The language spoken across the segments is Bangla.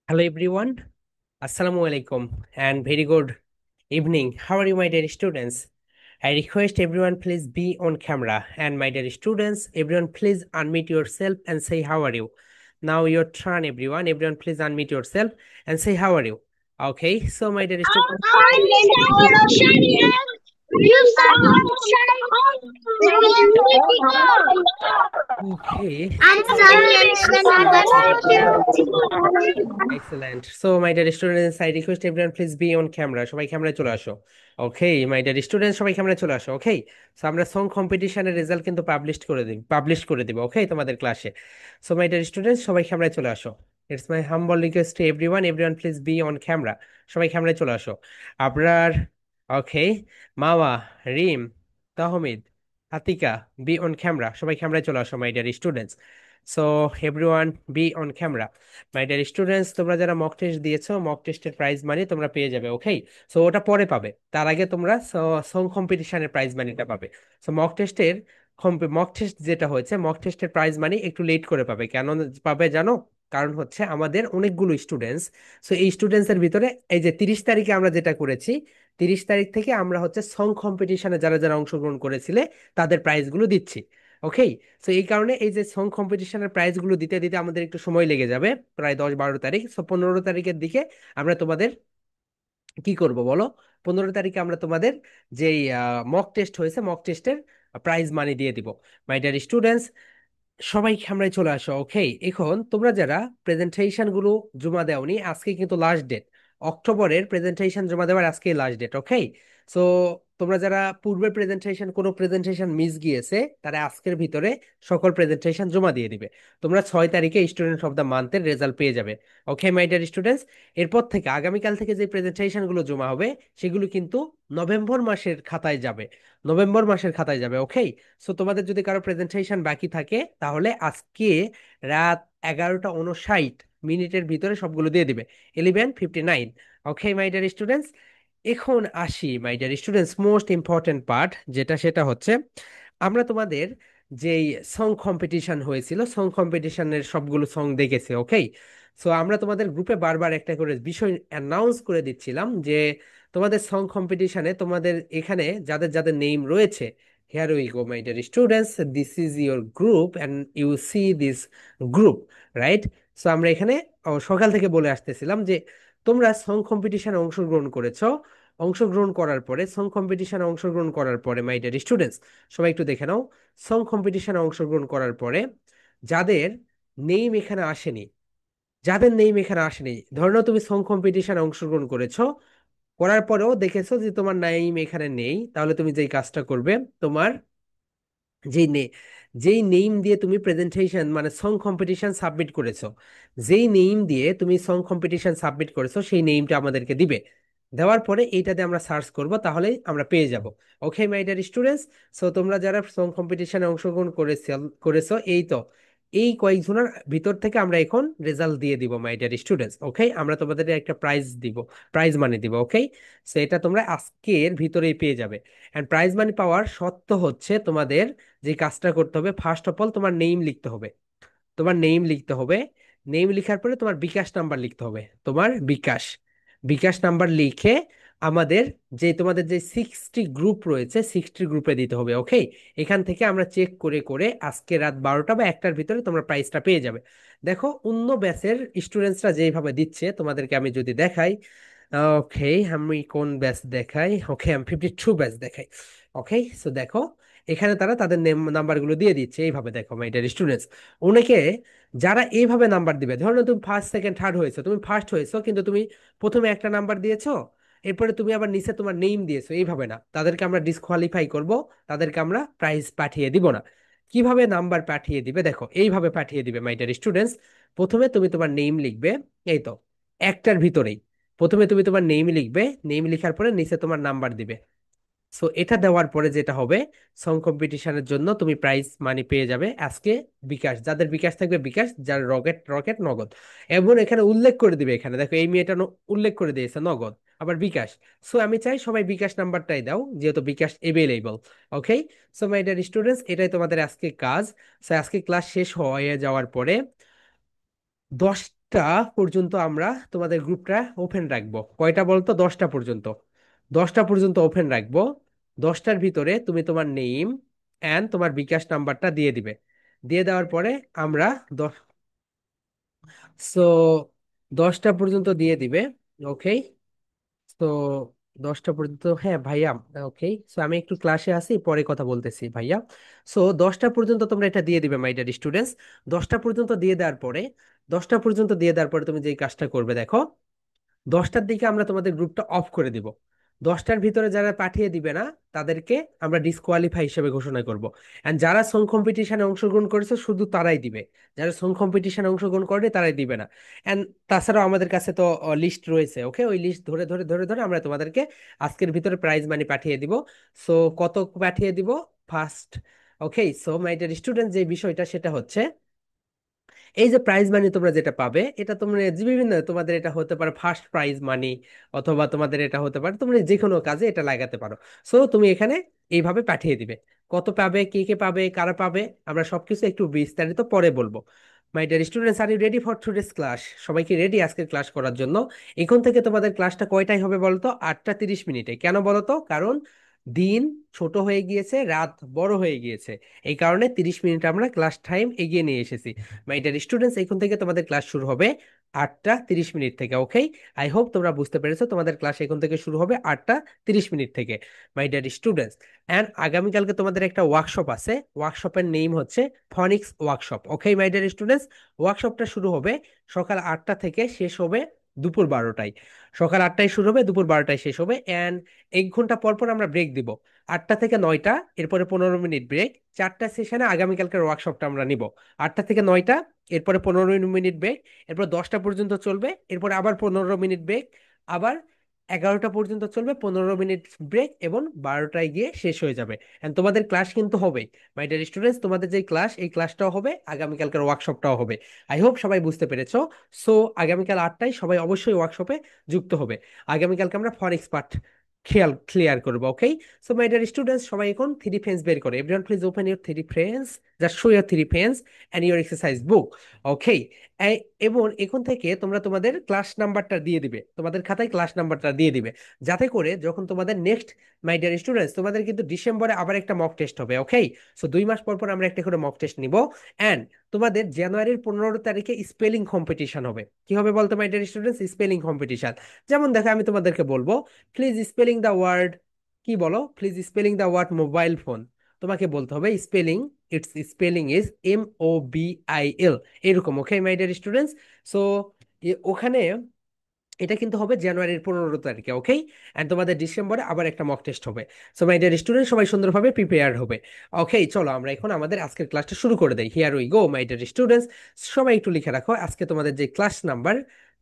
Hello everyone. Assalamu alaikum and very good evening. How are you, my dear students? I request everyone please be on camera, and my dear students, everyone please unmute yourself and say how are you. Now your turn, everyone. Everyone please unmute yourself and say how are you. Okay, so my dear I'm students. fine, Mr. Shania. You sound Shania Deepika. Okay, I'm Sami and excellent. So, my dear students, I request everyone please be on camera. সবাই ক্যামেরায় চলে আসো। ওকে, মাই ডিয়ার স্টুডেন্ট সবাই ক্যামেরায় চলে আসো। ওকে, সো আমরা সং কম্পিটিশনের রেজাল্ট কিন্তু পাবলিশ করে দিব। ওকে, তোমাদের ক্লাসে। সো, মাই ডিয়ার স্টুডেন্টস সবাই ক্যামেরায় চলে আসো। It's my humble request to everyone please be on camera. সবাই ক্যামেরায় চলে আসো। Abrar, okay, Mawa, Rim, Tahmid, Atika, be on camera. সবাই ক্যামেরায় চলে আসো, my dear students. So everyone be on camera. My dear students, তোমরা যারা মক টেস্ট দিয়েছো, মক টেস্টের প্রাইজ মানি তোমরা পেয়ে যাবে। ওকে, সো ওটা পরে পাবে, তার আগে তোমরা সং কম্পিটিশনের প্রাইজ মানিটা পাবে। সো মক টেস্ট যেটা হয়েছে, মক টেস্টের প্রাইজ মানি একটু লেট করে পাবে। কেন পাবে জানো? কারণ হচ্ছে আমাদের অনেকগুলো স্টুডেন্টস। সো এই স্টুডেন্টস এর ভিতরে এই যে 30 তারিখে আমরা যেটা করেছি, 30 তারিখ থেকে আমরা হচ্ছে সং কম্পিটিশনে যারা যারা অংশগ্রহণ করেছিলে তাদের প্রাইজগুলো দিচ্ছি। ওকে, সো এই কারণে এই যে সং কম্পিটিশনের প্রাইজগুলো দিতে দিতে আমাদের একটু সময় লেগে যাবে, প্রায় 10-12 তারিখ। সো 15 তারিখের দিকে আমরা তোমাদের কি করব বলো? 15 তারিখে আমরা তোমাদের যেই মক টেস্ট হয়েছে, মক টেস্টের প্রাইজ মানি দিয়ে দিব। মাই ডিয়ার স্টুডেন্টস, সবাই ক্যামেরায় চলে আসো। ওকে, এখন তোমরা যারা প্রেজেন্টেশন গুলো জমা দেওনি, আজকে কিন্তু লাস্ট ডেট। অক্টোবরের প্রেজেন্টেশন জমা দেওয়ার আজকে লাস্ট ডেট। ওকে, সো তোমরা যারা পূর্বের কোনো প্রেজেন্টেশন মিস গিয়েছে, তারা আজকের ভিতরে সকল প্রেজেন্টেশন জমা দিয়ে দিবে। তোমরা 6 তারিখে স্টুডেন্ট অফ দ্য মান্থের রেজাল্ট পেয়ে যাবে। ওকে, মাই ডিয়ার স্টুডেন্টস, এরপর থেকে আগামীকাল থেকে যে প্রেজেন্টেশন গুলো জমা হবে সেগুলো কিন্তু নভেম্বর মাসের খাতায় যাবে। নভেম্বর মাসের খাতায় যাবে। ওকে, সো তোমাদের যদি কারো প্রেজেন্টেশন বাকি থাকে তাহলে আজকে রাত 11টা 59 মিনিটের ভিতরে সবগুলো দিয়ে দিবে। 11:59। ওকে মাই ডিয়ার স্টুডেন্টস, এখন আসি মাই dear students most important part, সেটা হচ্ছে আমরা তোমাদের যেই সং কম্পিটিশন হয়েছিল, সং কম্পিটিশনের সবগুলো সং দেখেছি। ওকে, সো আমরা তোমাদের গ্রুপে বারবার একটা করে বিষয় অ্যানাউন্স করে দিচ্ছিলাম যে তোমাদের সং কম্পিটিশনে তোমাদের এখানে যাদের যাদের নেম রয়েছে, here we go my dear students, this is your group and you see this group, right? So আমরা এখানে সকাল থেকে বলে আসতেছিলাম যে তোমরা সং কম্পিটিশনে অংশগ্রহণ করেছো। অংশগ্রহণ করার পরে মাই ডিয়ার স্টুডেন্টস, সবাই একটু দেখে নাও। সং কম্পিটিশনে অংশগ্রহণ করার পরে যাদের নেম এখানে আসেনি, ধরে নাও তুমি সং কম্পিটিশনে অংশগ্রহণ করেছো, করার পরেও দেখেছো যে তোমার নেম এখানে নেই, তাহলে তুমি যেই কাজটা করবে, তোমার যেই নে যেই নেম দিয়ে তুমি প্রেজেন্টেশন মানে সং কম্পিটিশন সাবমিট করেছো, সেই নেমটা আমাদেরকে দিবে। দেওয়ার পরে এইটাতে আমরা সার্চ করব, তাহলেই আমরা পেয়ে যাব। ওকে মাই ডিয়ার স্টুডেন্টস, সো তোমরা যারা সং কম্পিটিশনে অংশগ্রহণ করেছো এই কয়েকজনের ভিতর থেকে আমরা এখন রেজাল্ট দিয়ে দিব মাই ডিয়ার স্টুডেন্টস। ওকে, আমরা তোমাদের একটা প্রাইজ মানি দিব। ওকে, সো এটা তোমরা আজকের ভিতরেই পেয়ে যাবে। এন্ড প্রাইজ মানি পাওয়ার শর্ত হচ্ছে তোমাদের যে কাজটা করতে হবে, ফার্স্ট অফ অল তোমার নেম লিখতে হবে। তোমার নেম লিখতে হবে। নেম লিখার পরে তোমার বিকাশ নাম্বার লিখতে হবে। তোমার বিকাশ বিকাশ নাম্বার লিখে আমাদের তোমাদের যে 60 গ্রুপ রয়েছে, 60 গ্রুপে দিতে হবে। ওকে, এখান থেকে আমরা চেক করে করে আজকে রাত 12টা বা 1টার ভিতরে তোমরা প্রাইসটা পেয়ে যাবে। দেখো অন্য ব্যাচের স্টুডেন্টসরা যেভাবে দিচ্ছে তোমাদেরকে আমি যদি দেখাই। ওকে, আমি কোন ব্যাচ দেখাই? ওকে, আমি 52 ব্যাচ দেখাই। ওকে, সো দেখো এখানে তারা তাদের নেম নাম্বারগুলো দিয়ে দিচ্ছে এইভাবে। দেখো মাই ডিয়ার স্টুডেন্টস, অনেকে যারা এইভাবে নাম্বার দিবে, ধরো তুমি ফার্স্ট সেকেন্ড থার্ড হয়েছো, তুমি ফার্স্ট হয়েছো কিন্তু তুমি প্রথমে একটা নাম্বার দিয়েছো, এরপরে তুমি আবার নিচে তোমার নেম দিয়েছো, এইভাবে না, তাদেরকে আমরা ডিসকোয়ালিফাই করব, তাদেরকে আমরা প্রাইজ পাঠিয়ে দিব না। কিভাবে নাম্বার পাঠিয়ে দিবে? দেখো এইভাবে পাঠিয়ে দিবে মাই ডিয়ার স্টুডেন্টস। প্রথমে তুমি তোমার নেম লিখবে, এই তো একটার ভিতরেই। প্রথমে তুমি তোমার নেম লিখবে, নেম লিখার পরে নিচে তোমার নাম্বার দিবে। সো এটা দেওয়ার পরে যেটা হবে, সং কম্পিটিশনের জন্য তুমি প্রাইজ মানি পেয়ে যাবে আজকে। বিকাশ, যাদের বিকাশ থাকবে বিকাশ, যার রকেট রকেট নগদ। এবং এখানে উল্লেখ করে দিবে, এখানে দেখো এই মেয়েটা উল্লেখ করে দিয়েছে নগদ আবার বিকাশ। সো আমি চাই সবাই বিকাশ নাম্বারটাই দাও, যেহেতু bKash available. Okay, so my dear students, এটাই তোমাদের আজকে কাজ। সো আজকে ক্লাস শেষ হয়ে যাওয়ার পরে 10টা পর্যন্ত আমরা তোমাদের গ্রুপটা ওপেন রাখবো। কয়টা বলতো? 10টা পর্যন্ত। 10টা পর্যন্ত ওপেন রাখবো। 10টার ভিতরে তুমি তোমার নেম অ্যান্ড তোমার বিকাশ নাম্বারটা দিয়ে দিবে। দিয়ে দেওয়ার পরে আমরা সো 10টা পর্যন্ত দিয়ে দিবে। ওকে। তো 10টা পর্যন্ত, হ্যাঁ ভাইয়া। ওকে, সো আমি একটু ক্লাসে আছি, পরে কথা বলতেছি ভাইয়া। সো 10টা পর্যন্ত তোমরা এটা দিয়ে দিবে মাই ডিয়ার স্টুডেন্টস। 10টা পর্যন্ত দিয়ে দেওয়ার পরে 10টা পর্যন্ত দিয়ে দেওয়ার পরে তুমি যে কাজটা করবে দেখো, 10টার দিকে আমরা তোমাদের গ্রুপটা অফ করে দিব। 10টার ভিতরে যারা পাঠিয়ে দিবে না তাদেরকে আমরা ডিসকোয়ালিফাই হিসেবে ঘোষণা করব। এন্ড যারা সং কম্পিটিশনে অংশগ্রহণ করেছে শুধু তারাই দিবে, যারা সং কম্পিটিশনে অংশগ্রহণ করে তারাই দিবে না। এন্ড তাছাড়াও আমাদের কাছে তো লিস্ট রয়েছে। ওকে, ওই লিস্ট ধরে ধরে ধরে ধরে আমরা তোমাদেরকে আজকের ভিতরে প্রাইজ মানি পাঠিয়ে দিব। সো কত পাঠিয়ে দিব? First. Okay, so my dear student, যে বিষয়টা সেটা হচ্ছে এই যে প্রাইজ মানি তোমরা যেটা পাবে, এটা তোমরা যে বিভিন্ন তোমাদের এটা হতে পারে ফার্স্ট প্রাইজ মানি, অথবা তোমাদের এটা হতে পারে তোমরা যে কোনো কাজে এটা লাগাতে পারো। সো তুমি এখানে এইভাবে পাঠিয়ে দিবে। কত পাবে, কে কে পাবে, কারা পাবে, আমরা সবকিছু একটু বিস্তারিত পরে বলবো। My dear students, are you ready for today's class? সবাই কি রেডি আজকের ক্লাস করার জন্য? এখন থেকে তোমাদের ক্লাসটা কয়টায় হবে বলতো? 8টা 30 মিনিটে। কেন বলতো? কারণ দিন ছোট হয়ে গিয়েছে, রাত বড় হয়ে গিয়েছে। এই কারণে 30 মিনিট আমরা ক্লাস টাইম এগিয়ে নিয়ে এসেছি। মাই ডিয়ার স্টুডেন্টস, এখন থেকে তোমাদের ক্লাস শুরু হবে 8টা 30 মিনিট থেকে। ওকে, আই হোপ তোমরা বুঝতে পেরেছো তোমাদের ক্লাস এখন থেকে শুরু হবে 8টা 30 মিনিট থেকে। মাই ডিয়ার স্টুডেন্টস, অ্যান্ড আগামীকালকে তোমাদের একটা ওয়ার্কশপ আছে। ওয়ার্কশপের নেম হচ্ছে phoenix workshop. Okay my dear students, ওয়ার্কশপটা শুরু হবে সকাল 8টা থেকে, শেষ হবে দুপুর 12টায়। সকাল 8টায় শুরু হবে, দুপুর 12টায় শেষ হবে। অ্যান্ড 1 ঘন্টা পর পর আমরা ব্রেক দিব। 8টা থেকে 9টা, এরপরে 15 মিনিট ব্রেক। 4টা সেশনে আগামীকালকের ওয়ার্কশপটা আমরা নিব। 8টা থেকে 9টা, এরপরে 15 মিনিট ব্রেক। এরপর 10টা পর্যন্ত চলবে, এরপরে আবার 15 মিনিট ব্রেক। আবার 11টা পর্যন্ত চলবে, 15 মিনিট ব্রেক, এবং 12টায় গিয়ে শেষ হয়ে যাবে। এন্ড তোমাদের ক্লাস কিন্তু হবে মাই ডিয়ার স্টুডেন্টস, তোমাদের যে ক্লাস, এই ক্লাসটাও হবে, আগামীকালকের ওয়ার্কশপটাও হবে। আই হোপ সবাই বুঝতে পেরেছো। সো আগামীকাল 8টায় সবাই অবশ্যই ওয়ার্কশপে যুক্ত হবে। আগামীকালকে আমরা ফরেক্স পার্ট ক্লিয়ার করবো। Okay, so my dear students, সবাই এখন থ্রি ফ্রেন্ডস বের করে। Everyone please open your three friends, just show your three friends and your exercise book. Okay, এবং এখন থেকে তোমরা তোমাদের ক্লাস নাম্বারটা দিয়ে দিবে, তোমাদের খাতায় ক্লাস নাম্বারটা দিয়ে দিবে, যাতে করে যখন তোমাদের নেক্সট, মাই ডিয়ার স্টুডেন্টস, তোমাদের কিন্তু ডিসেম্বরে আবার একটা মক টেস্ট হবে। ওকে, সো 2 মাস পর পর আমরা একটা করে মক টেস্ট নিব। অ্যান্ড তোমাদের জানুয়ারির 15 তারিখে স্পেলিং কম্পিটিশন হবে। কি হবে বলতো মাই ডিয়ার স্টুডেন্টস? Spelling competition. যেমন দেখো, আমি তোমাদেরকে বলবো প্লিজ স্পেলিং দ্য ওয়ার্ড, কি বলো, please spelling the word mobile phone. তোমাকে বলতে হবে spelling, it's spelling is MOBIL, এরকম। Okay my dear students, so ওখানে এটা কিন্তু হবে জানুয়ারির 15 তারিখে। ওকে, এন্ড তোমাদের ডিসেম্বরে আবার একটা মক টেস্ট হবে। সো মাই ডিয়ার স্টুডেন্ট, সবাই সুন্দরভাবে প্রিপেয়ার হবে। ওকে, চলো আমরা এখন আমাদের আজকের ক্লাসটা শুরু করে দেই। Here we go my dear students, সবাই একটু লিখে রাখো আজকে তোমাদের যে class number.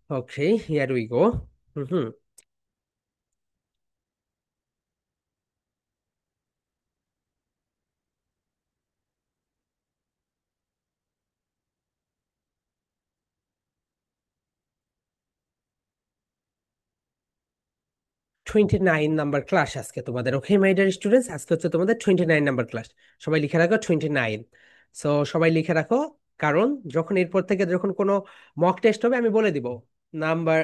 Okay, here we go. Hmm hmm. 29 number class আজকে তোমাদের। ওকে মাই ডিয়ার স্টুডেন্টস, আজকে হচ্ছে তোমাদের 29 নাম্বার ক্লাস। সবাই লিখে রাখো 29। সো সবাই লিখে রাখো, কারণ যখন এরপর থেকে যখন কোনো মক টেস্ট হবে আমি বলে দিব নাম্বার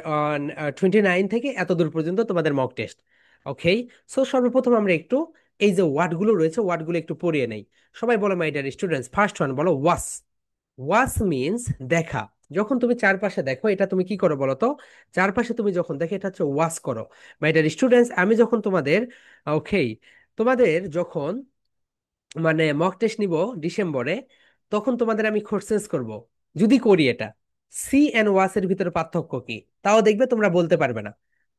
29 থেকে এত দূর পর্যন্ত তোমাদের মক টেস্ট। ওকে, সো সর্বপ্রথম আমরা একটু এই যে ওয়ার্ডগুলো রয়েছে ওয়ার্ডগুলো একটু পড়িয়ে নেই। সবাই বলো my dear students, first one বলো ওয়াস। ওয়াস মিন্স দেখা। যখন তুমি চারপাশে দেখো, এটা তুমি কি করো বলো তো? চারপাশে তুমি যখন দেখো, এটা হচ্ছে ওয়াস করো। মাই ডিয়ার স্টুডেন্টস, আমি যখন তোমাদের, ওকে, তোমাদের যখন মানে মক টেস্ট নিব ডিসেম্বরে, তখন তোমাদের আমি কোশ্চেন্স করব। যদি করি এটা, সি এন্ড ওয়াস এর ভিতরে পার্থক্য কি, তাও দেখবে তোমরা বলতে পারবে না।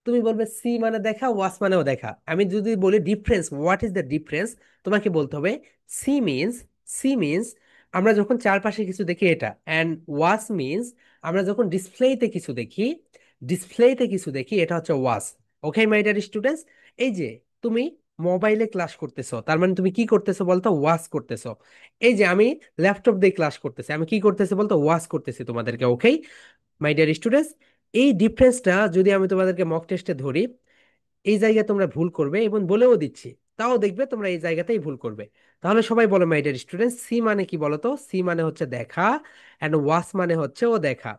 তুমি বলবে সি মানে দেখা, ওয়াস মানেও দেখা। আমি যদি বলি difference, what is the difference, তোমাকে বলতে হবে সি মিন্স, সি মিন্স আমরা যখন চারপাশে কিছু দেখি এটা, অ্যান্ড ওয়াস মিন্স আমরা যখন ডিসপ্লেতে কিছু দেখি, ডিসপ্লেতে কিছু দেখি, এটা হচ্ছে ওয়াস। ওকে মাই ডিয়ার স্টুডেন্টস, এই যে তুমি মোবাইলে ক্লাস করতেছো, তার মানে তুমি কি করতেছো বলতো? ওয়াচ করতেছো। এই যে আমি ল্যাপটপ দিয়ে ক্লাস করতেছি, আমি কি করতেছি বলতো? ওয়াচ করতেছি তোমাদেরকে। ওকে মাই ডিয়ার স্টুডেন্টস, এই ডিফারেন্সটা যদি আমি তোমাদেরকে মক টেস্টে ধরি, এই জায়গায় তোমরা ভুল করবে, এবং বলেও দিচ্ছি, তাও দেখবে তোমরা এই জায়গাতেই ভুল করবে। তাহলে সবাই বলো মাই ডিয়ার স্টুডেন্টস, সি মানে কি বলতো? সি মানে হচ্ছে দেখা, অ্যান্ড ওয়াচ মানে হচ্ছে ও দেখা।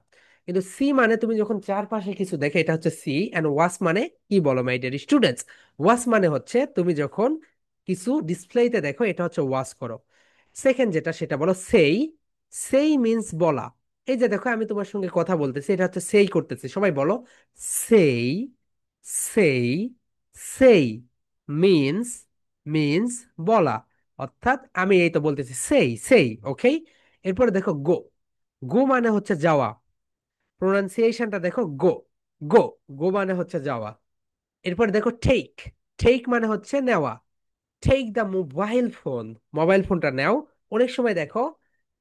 কিন্তু সি মানে তুমি যখন চারপাশে কিছু দেখে, এটা হচ্ছে সি। এন্ড ওয়াচ মানে কি বলো মাই ডিয়ার স্টুডেন্টস? ওয়াচ মানে হচ্ছে তুমি যখন কিছু ডিসপ্লেতে দেখো, এটা হচ্ছে ওয়াচ করো। সেকেন্ড যেটা সেটা বলো সেই। সেই মিন্স বলা। এই যে দেখো আমি তোমার সঙ্গে কথা বলতেছি, এটা হচ্ছে সেই করতেছি, সবাই বলো সেই। সেই। সেই মিন্স, মিন্স বলা। অর্থাৎ আমি এই তো বলতেছি সেই সেই, ওকে। এরপরে দেখো গো। গো মানে হচ্ছে যাওয়া। প্রোনাউন্সিয়েশনটা দেখো গো। গো। গো মানে হচ্ছে যাওয়া। এরপরে দেখো টেক। টেক মানে হচ্ছে নেওয়া। Take the mobile phone. Mobile ফোনটা নাও। অনেক সময় দেখো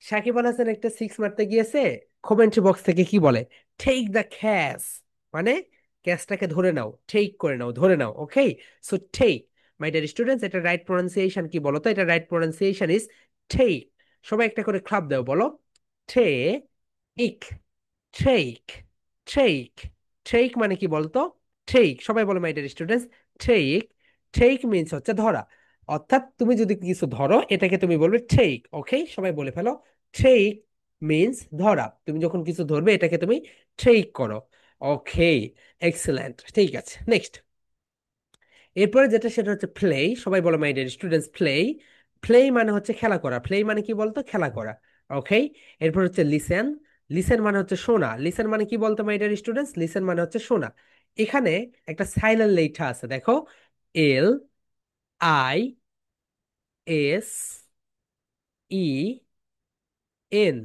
সাকিব আল হাসান একটা সিক্স মারতে গিয়েছে, কমেন্ট্রি বক্স থেকে কি বলে? Take the catch. মানে ক্যাচটাকে ধরে নাও, টেক করে নাও, ধরে নাও, okay. So take. My dear students, এটা রাইট প্রোনাউন্সিয়েশন কি বলো তো? এটা রাইট প্রোনাউন্সিয়েশন ইজ টেক। সবাই একটা করে ক্লাব দাও, বলো টে ইক। টেক। টেক। টেক মানে কি বলতো? টেক, সবাই বলো my dear students. Take. Take means হচ্ছে ধরা। অর্থাৎ তুমি যদি কিছু ধরো, এটাকে তুমি বলবে টেক, ওকে। সবাই বলে ফেলো টেক মিন্স ধরা। তুমি যখন কিছু ধরবে, এটাকে তুমি টেক করো। ওকে, এক্সেলেন্ট, ঠিক আছে। নেক্সট, এরপরে যেটা সেটা হচ্ছে প্লে। সবাই বলো my dear students play. Play মানে হচ্ছে খেলা করা। প্লে মানে কি বলতো? খেলা করা, ওকে। এরপর হচ্ছে লিসেন। লিসেন মানে হচ্ছে শোনা। লিসেন মানে কি বলতো মাই ডিয়ার স্টুডেন্টস? লিসেন মানে হচ্ছে শোনা। এখানে একটা সাইলেন্ট লেখা আছে দেখো, L I S E N.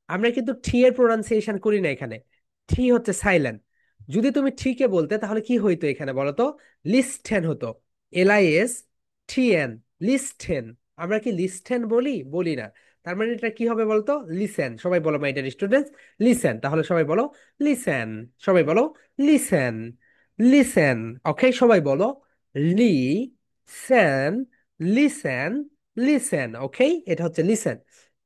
আমরা কিন্তু টি এর প্রোনাউন্সিয়েশন করি না এখানে। টি হচ্ছে সাইলেন্ট। যদি তুমি ঠিকে বলতে তাহলে কি হইতো এখানে বলো তো? লিস্টেন হতো। LIS TN, listen. আমরা কি লিস্টেন বলি? বলি না। তার মানে এটা কি হবে বলতো? লিসেন। সবাই বলো মাই ডিয়ার স্টুডেন্টস লিসেন। তাহলে সবাই বলো লিসেন। সবাই বলো লিসেন। লিসেন, ওকে। সবাই বলো লি সেন। লিসেন। লিসেন, ওকে। এটা হচ্ছে লিসেন।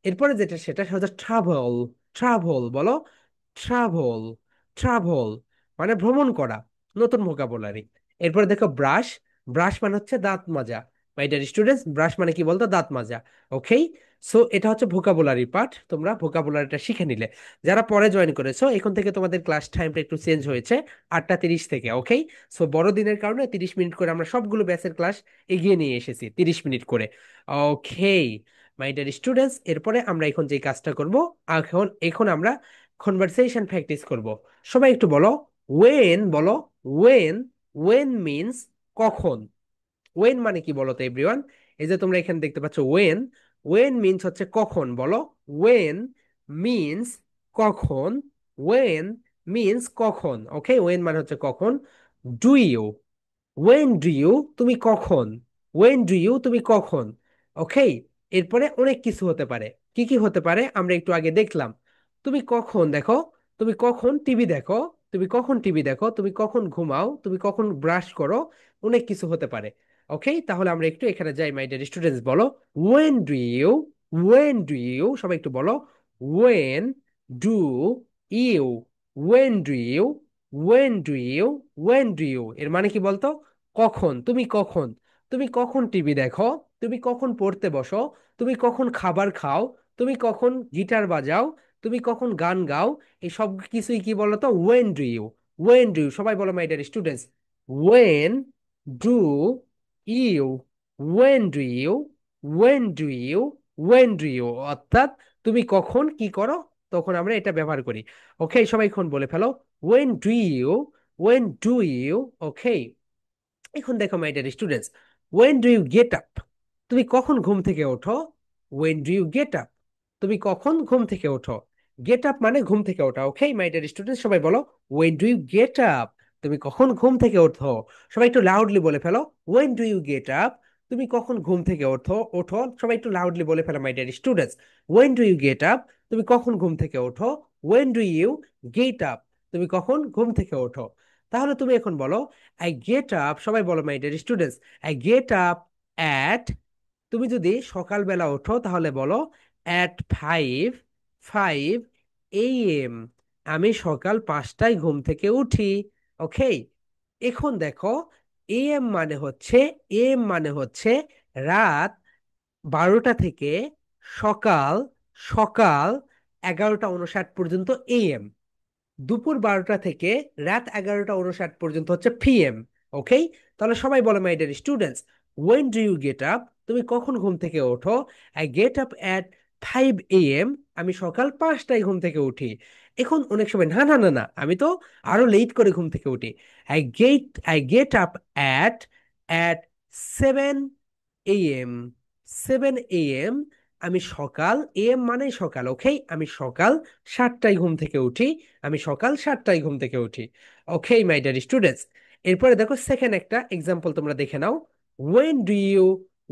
এরপরে যেটা সেটা হচ্ছে ট্রাভেল। ট্রাভেল বলো ট্রাভেল। ট্রাভেল মানে ভ্রমণ করা, নতুন ভোকাবুলারি। এরপরে দেখো ব্রাশ। ব্রাশ মানে হচ্ছে দাঁত মাজা। মাই ডিয়ার স্টুডেন্টস, ব্রাশ মানে কি বলতো? দাঁত মাজা, ওকে। সো এটা হচ্ছে ভোকাবুলারি পার্ট, তোমরা ভোকাবুলারিটা শিখে নিলে। যারা পরে জয়েন করেছো, এখন থেকে তোমাদের ক্লাস টাইমটা একটু চেঞ্জ হয়েছে, 8টা 30 থেকে, ওকে। সো বড়দিনের কারণে 30 মিনিট করে আমরা সবগুলো ব্যাচের ক্লাস এগিয়ে নিয়ে এসেছি, 30 মিনিট করে, ওকে। মাই ডিয়ার স্টুডেন্টস, এরপরে আমরা এখন যে কাজটা করব, এখন এখন আমরা কনভারসেশন প্র্যাকটিস করব। সবাই একটু বলো ওয়েন, বলো ওয়েন। ওয়েন মিন্স কখন। ওয়েন মানে কি বলো তো এভরিওয়ান? এই যে তোমরা এখানে দেখতে পাচ্ছ ওয়েন। ওয়েন মিন্স হচ্ছে কখন, বলো ওয়েন মিন্স কখন। ওয়েন মিন্স কখন, ওকে। ওয়েন মানে হচ্ছে কখন। Do you. When do you, তুমি কখন। ওয়েন ডু ইউ, তুমি কখন, ওকে। এরপরে অনেক কিছু হতে পারে। কি কি হতে পারে আমরা একটু আগে দেখলাম। তুমি কখন দেখো, তুমি কখন টিভি দেখো, তুমি কখন টিভি দেখো, তুমি কখন ঘুমাও, তুমি কখন ব্রাশ করো, অনেক কিছু হতে পারে, ওকে। তাহলে আমরা একটু এখানে যাই। মাই ডিয়ার স্টুডেন্টস বলো when do you. When do you, সবাই একটু বলো when do you. When do you. When do you. When do you এর মানে কি বলতো? কখন, তুমি কখন। তুমি কখন টিভি দেখো, তুমি কখন পড়তে বসো, তুমি কখন খাবার খাও, তুমি কখন গিটার বাজাও, তুমি কখন গান গাও। এই সব কিছুই কি বলতো? When do you. When do you, সবাই বলো my dear students when do you. When do you. When do you. When do you অর্থাৎ তুমি কখন কি করো, তখন আমরা এটা ব্যবহার করি, ওকে। সবাই এখন বলে ফেলো when do you. When do you, okay. এখন দেখো my dear students, when do you get up. তুমি কখন ঘুম থেকে ওঠো? When do you get up, তুমি কখন ঘুম থেকে ওঠো? গেট আপ মানে ঘুম থেকে ওঠা, ওকে। মাই ডিয়ার স্টুডেন্টস সবাই বলো when do you get up, তুমি কখন ঘুম থেকে ওঠো? সবাই একটু লাউডলি বলে ফেলো when do you get up, তুমি কখন ঘুম থেকে ওঠো? ওঠো, সবাই একটু লাউডলি বলে ফেলো my dear students when do you get up, তুমি কখন ঘুম থেকে ওঠো? When do you get up, তুমি কখন ঘুম থেকে ওঠো? তাহলে তুমি এখন বলো আই গেট আপ। সবাই বলো my dear students I get up at. তুমি যদি সকালবেলা ওঠো তাহলে বলো অ্যাট 5 5 AM। আমি সকাল 5টায় ঘুম থেকে উঠি, ওকে। এখন দেখো এম মানে হচ্ছে রাত 12টা থেকে সকাল সকাল 11টা 59 পর্যন্ত AM। দুপুর 12টা থেকে রাত 11টা 59 পর্যন্ত হচ্ছে পিএম। ওকে, তাহলে সবাই বলো my dear students, when do you get up? তুমি কখন ঘুম থেকে ওঠো? I get up at 5 AM। আমি সকাল 5টায় ঘুম থেকে উঠি। এখন অনেক সময় না না না না, আমি তো আরো লেট করে ঘুম থেকে উঠি। I get up at at 7 AM। 7 AM। আমি সকাল, এম মানে সকাল, ওকে, আমি সকাল 7টায় ঘুম থেকে উঠি। আমি সকাল 7টায় ঘুম থেকে উঠি। ওকে মাই ডিয়ার স্টুডেন্টস, এরপরে দেখো সেকেন্ড একটা এক্সাম্পল তোমরা দেখে নাও। When do you,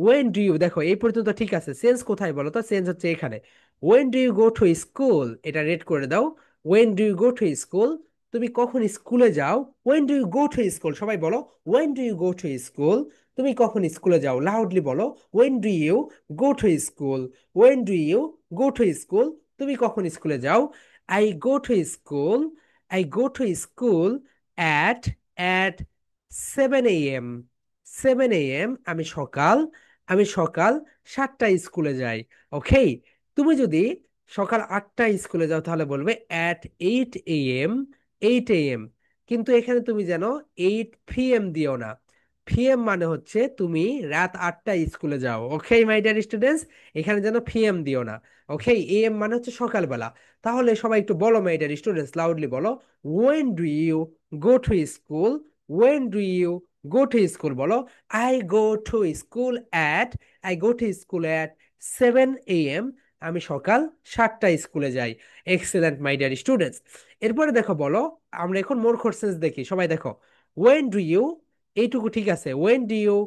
when do you, দেখো এই পর্যন্ত ঠিক আছে, চেঞ্জ কোথায় বলো তো? চেঞ্জ হচ্ছে এখানে। When do you go to school, এটা রেড করে দাও। When do you go to school, তুমি কখন স্কুলে যাও? When do you go to school, সবাই বলো when do you go to school, তুমি কখন স্কুলে যাও? লাউডলি বলো when do you go to school, when do you go to school, তুমি কখন স্কুলে যাও? I go to school, I go to school at at 7 AM। 7 AM, আমি সকাল 7টায় স্কুলে যাই। ওকে, তুমি যদি সকাল 8টায় স্কুলে যাও তাহলে বলবে অ্যাট 8 AM। 8 AM, কিন্তু এখানে তুমি যেন 8 PM দিও না। পিএম মানে হচ্ছে তুমি রাত 8টায় স্কুলে যাও। ওকে মাই ডিয়ার স্টুডেন্টস, এখানে যেন পিএম দিও না। ওকে, এম মানে হচ্ছে সকালবেলা। তাহলে সবাই একটু বলো মাই ডিয়ার স্টুডেন্টস, লাউডলি বলো when do you go to school, when do you go to school, বলো I go to school at, I go to school at 7 AM। আমি সকাল 7টায় স্কুলে যাই। Excellent my dear students. এরপরে দেখো বলো, আমরা এখন মোর কোশ্চেন্স দেখি, সবাই দেখো। ওয়েন ডু ইউ, এইটুকু ঠিক আছে। When do you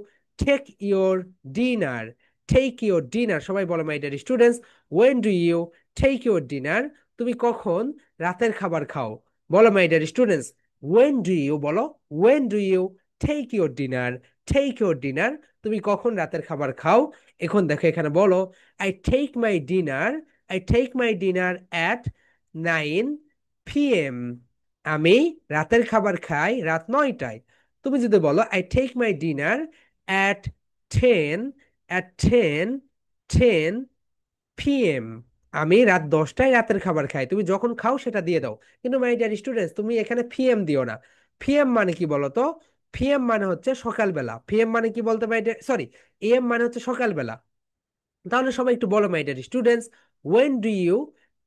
take your dinner, take your dinner, সবাই বলো my dear students, when do you take your dinner, তুমি কখন রাতের খাবার খাও? বলো my dear students, when do you, বলো when do you take your dinner, take your dinner, তুমি কখন রাতের খাবার খাও? এখন দেখো এখানে বলো I take my dinner, I take my dinner at 9 PM। আমি রাতের খাবার খাই রাত 9টায়। তুমি যদি বলো I take my dinner at 10, at 10 PM, আমি রাত 10টায় রাতের খাবার খাই। তুমি যখন খাও সেটা দিয়ে দাও, কিন্তু মাই ডিয়ার স্টুডেন্টস তুমি এখানে পিএম দিও না। পিএম মানে কি বলো তো? পিএম মানে হচ্ছে সকালবেলা। পিএম মানে কি বলতে, মাই ডিয়ার, সরি, এম মানে হচ্ছে সকালবেলা। তাহলে সবাই একটু বলো my dear students, when do you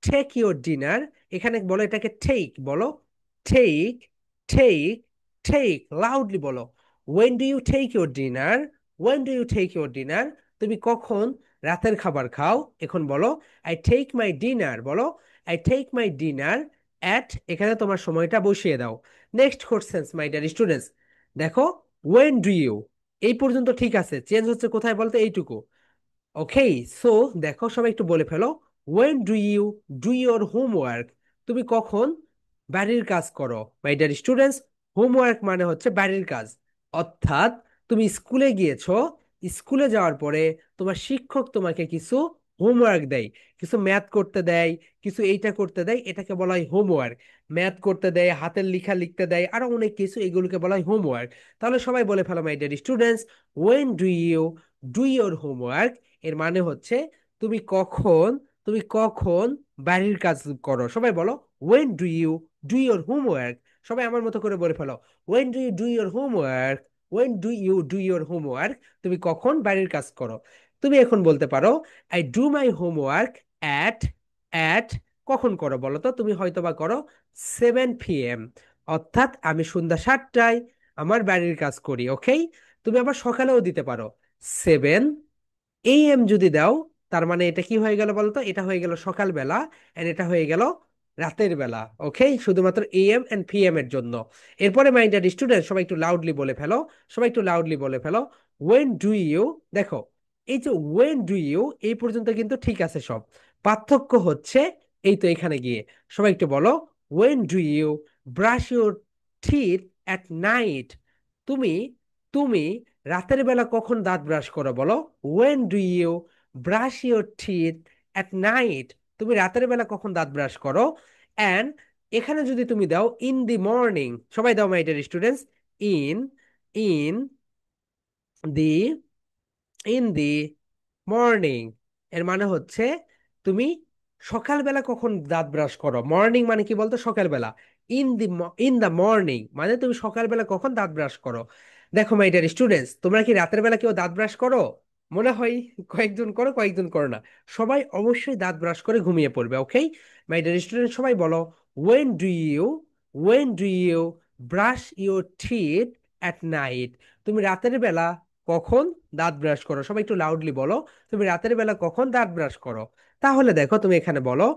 take your dinner, এখানে বলো এটাকে টেক, বলো টেক, টেক, টেক, লাউডলি বলো when do you take your dinner, when do you take your dinner, তুমি কখন রাতের খাবার খাও? এখন বলো আই টেক মাই ডিনার, বলো I take my dinner at, এখানে তোমার সময়টা বসিয়ে দাও। Next question my dear students, দেখো ওয়েন ডু ইউ, এই পর্যন্ত ঠিক আছে, চেঞ্জ হচ্ছে কোথায় বলতে? এইটুকু। ওকে, সো দেখো সবাই একটু বলে ফেলো, when do you do your homework, তুমি কখন বাড়ির কাজ করো? মাই ডিয়ার স্টুডেন্টস, হোমওয়ার্ক মানে হচ্ছে বাড়ির কাজ। অর্থাৎ তুমি স্কুলে গিয়েছো, স্কুলে যাওয়ার পরে তোমার শিক্ষক তোমাকে কিছু হোমওয়ার্ক দেয়, কিছু ম্যাথ করতে দেয়, কিছু এইটা করতে দেয়, এটাকে বলা হয় হোমওয়ার্ক। ম্যাথ করতে দেয়, হাতের লেখা লিখতে দেয়, আরো অনেক কিছু, এগুলোকে বলা হয় হোমওয়ার্ক। তাহলে সবাই বলে ফেলো my dear students, when do you do your homework, এর মানে হচ্ছে তুমি কখন, তুমি কখন বাড়ির কাজ করো? সবাই বলো when do you do your homework, সবাই আমার মতো করে বলে ফেলো when do you do your homework, when do you do your homework, তুমি কখন বাড়ির কাজ করো? তুমি এখন বলতে পারো I do my homework at at, কখন করো বলো তো? তুমি হয়তো বা করো 7 PM, অর্থাৎ আমি সন্ধ্যা 7টায় আমার বাড়ির কাজ করি। ওকে, তুমি আবার সকালেও দিতে পারো 7 AM যদি দাও, তার মানে এটা কি হয়ে গেল বলতো? এটা হয়ে গেল সকালবেলা, এন্ড এটা হয়ে গেল রাতের বেলা। ওকে, শুধুমাত্র AM এন্ড PM এর জন্য। এরপরে মাই ডিয়ার স্টুডেন্ট, সবাই একটু লাউডলি বলে ফেলো, সবাই একটু লাউডলি বলে ফেলো ওয়েন ডু ইউ, দেখো এই যে ওয়েন ডু ইউ, এই পর্যন্ত কিন্তু ঠিক আছে সব। পার্থক্য হচ্ছে এই তো এখানে গিয়ে। সবাই একটু বলো when do you brush your teeth at night, তুমি তুমি রাতের বেলা কখন দাঁত ব্রাশ করো বলো? When do you brush your teeth at night, তুমি রাতের বেলা কখন দাঁত ব্রাশ করো? অ্যান্ড এখানে যদি তুমি দাও ইন দি মর্নিং, সবাই দাও মাই dear students, in in the in the morning, এর মানে হচ্ছে তুমি সকালবেলা কখন দাঁত ব্রাশ করো। মর্নিং মানে কি বলতো? সকালবেলা। ইন দ্য মর্নিং মানে তুমি সকালবেলা কখন দাঁত ব্রাশ করো? দেখো মাই ডিয়ার স্টুডেন্টস, তোমরা কি রাতের বেলা কেউ দাঁত ব্রাশ করো? মনে হয় কয়েকজন করো, কয়েকজন করো না। সবাই অবশ্যই দাঁত ব্রাশ করে ঘুমিয়ে পড়বে। ওকে মাই ডিয়ার স্টুডেন্ট, সবাই বলো, when do you when do you brush your teeth at night? তুমি রাতের বেলা কখন দাঁত ব্রাশ করো? সবাই একটু লাউডলি বলো, তুমি রাতের বেলা কখন দাঁত ব্রাশ করো? তাহলে দেখো তুমি এখানে বলো,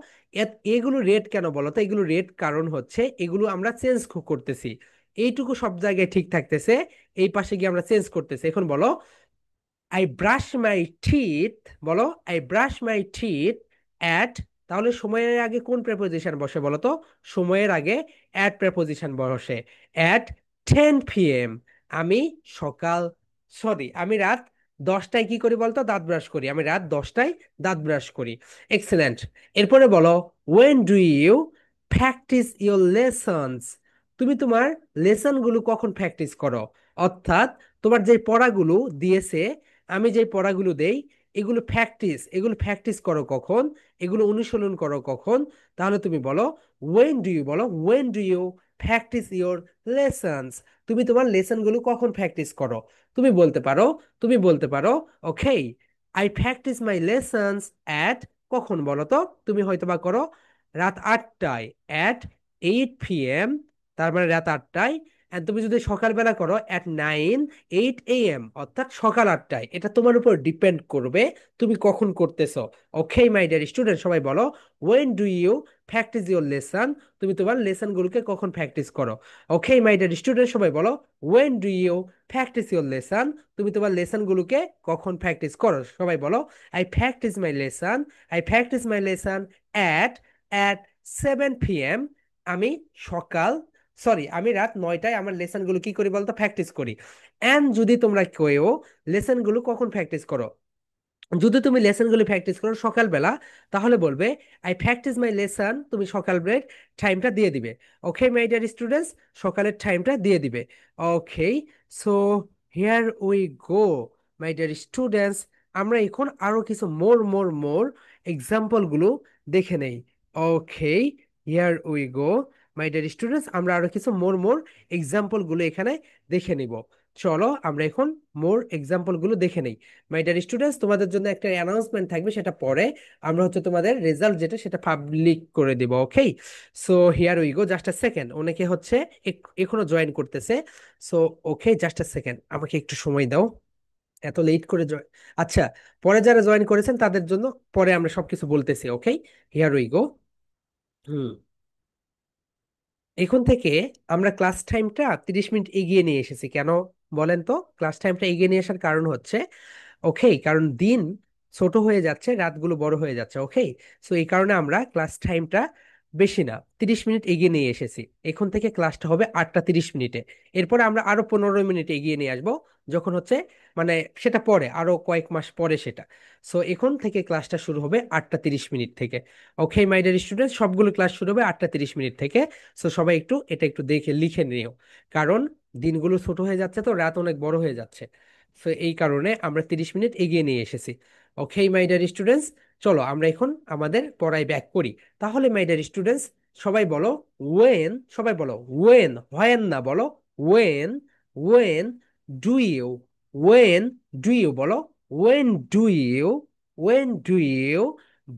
এগুলো রেড কেন বলো তো? এগুলো রেড কারণ হচ্ছে এগুলো আমরা চেঞ্জ করতেছি। এইটুকু সব জায়গায় ঠিক থাকতেছে, এই পাশে গিয়ে আমরা চেঞ্জ করতেছি। এখন বলো, আই ব্রাশ মাই টিথ, বলো, I brush my teeth at, তাহলে সময়ের আগে কোন প্রেপোজিশন বসে বলো তো? সময়ের আগে অ্যাট প্রেপোজিশন বসে। At 10 p.m. আমি সকাল, সরি আমি রাত 10টায় কি করি বলতো? দাঁত ব্রাশ করি। আমি রাত 10টায় দাঁত ব্রাশ করি। এক্সেলেন্ট। এরপরে বলো, when do you practise your lessons? তুমি তোমার লেসনগুলো কখন প্র্যাকটিস করো? অর্থাৎ তোমার যে পড়াগুলো দিয়েছে, আমি যে পড়াগুলো দেই, এগুলো প্র্যাকটিস করো কখন? এগুলো অনুশীলন করো কখন? তাহলে তুমি বলো, when do you practice your lessons? তুমি তোমার লেসনগুলো কখন প্র্যাকটিস করো? তুমি বলতে পারো, okay, I practice my lessons at, কখন বলো তো? তুমি হয়তো বা করো রাত 8টায়, অ্যাট 8 p.m., তার মানে রাত 8টায়। এন্ড তুমি যদি সকালবেলা করো at 8 a.m., অর্থাৎ সকাল 8টায়। এটা তোমার উপর ডিপেন্ড করবে তুমি কখন করতেছো। ওকে মাই ডিয়ার স্টুডেন্ট, সবাই বলো, when do you practise your lesson? তুমি তোমার লেসনগুলোকে কখন প্র্যাকটিস করো? ওকে মাই ডিয়ার স্টুডেন্ট, সবাই বলো, when do you practise your lesson? তুমি তোমার লেসনগুলোকে কখন প্র্যাকটিস করো? সবাই বলো, I practice my lesson I practice my lesson at at 7 p.m. আমি সকাল, সরি আমি রাত 9টায় আমার লেসনগুলো কি করি বলতো? প্র্যাকটিস করি। এন্ড যদি তোমরা কেউ লেসনগুলো কখন প্র্যাকটিস করো, যদি তুমি লেসনগুলো প্র্যাকটিস করো সকালবেলা, তাহলে বলবে, আই প্র্যাকটিস মাই লেসন, তুমি সকাল ব্রেক টাইমটা দিয়ে দিবে। ওকে মাই ডিয়ার স্টুডেন্টস, সকালের টাইমটা দিয়ে দিবে। Okay, so here we go my dear students, আমরা এখন আরো কিছু মোর এক্সাম্পল গুলো দেখে নেই। Okay, here we go my dear students, আমরা আরো কিছু মোর এক্সাম্পল গুলো এখানে দেখে নিব। চলো আমরা এখন মোর এক্সাম্পল গুলো দেখে নেই। মাই ডিয়ার স্টুডেন্টস, তোমাদের জন্য একটা অ্যানাউন্সমেন্ট থাকবে, সেটা পরে আমরা হচ্ছে তোমাদের রেজাল্ট যেটা সেটা পাবলিক করে দিব। Okay, so here we go, just a second, অনেকে হচ্ছে এখনো জয়েন করতেছে। So okay, just a second, আমাকে একটু সময় দাও। এত লেট করে আচ্ছা, পরে যারা জয়েন করেছেন তাদের জন্য পরে আমরা সবকিছু বলতেছি। ওকে, হিয়ার উই গো। হুম, এখন থেকে আমরা ক্লাস টাইমটা 30 মিনিট এগিয়ে নিয়ে এসেছি। কেন বলেন তো? ক্লাস টাইমটা এগিয়ে নিয়ে আসার কারণ হচ্ছে, ওকে, কারণ দিন ছোট হয়ে যাচ্ছে, রাতগুলো বড় হয়ে যাচ্ছে। ওকে, সো এই কারণে আমরা ক্লাস টাইমটা বেশি না, 30 মিনিট এগিয়ে নিয়ে এসেছি। এখন থেকে ক্লাসটা হবে 8টা 30 মিনিটে। এরপরে আমরা আরো 15 মিনিট এগিয়ে নিয়ে আসবো, যখন হচ্ছে মানে সেটা পরে আরো কয়েক মাস পরে সেটা। সো এখন থেকে ক্লাসটা শুরু হবে 8টা 30 মিনিট থেকে। ওকে মাই ডিয়ার স্টুডেন্ট, সবগুলো ক্লাস শুরু হবে 8টা 30 মিনিট থেকে। সো সবাই একটু এটা একটু দেখে লিখে নিও, কারণ দিনগুলো ছোট হয়ে যাচ্ছে তো রাত অনেক বড় হয়ে যাচ্ছে। সো এই কারণে আমরা 30 মিনিট এগিয়ে নিয়ে এসেছি। ওকে মাই ডিয়ার স্টুডেন্টস, চলো আমরা এখন আমাদের পড়ায় ব্যাক করি। তাহলে মাই ডিয়ার স্টুডেন্টস, সবাই বলো, সবাই বলো ওয়েন, হোয়েন না, বলো when, when do you, when do you, বলো when do you, when do you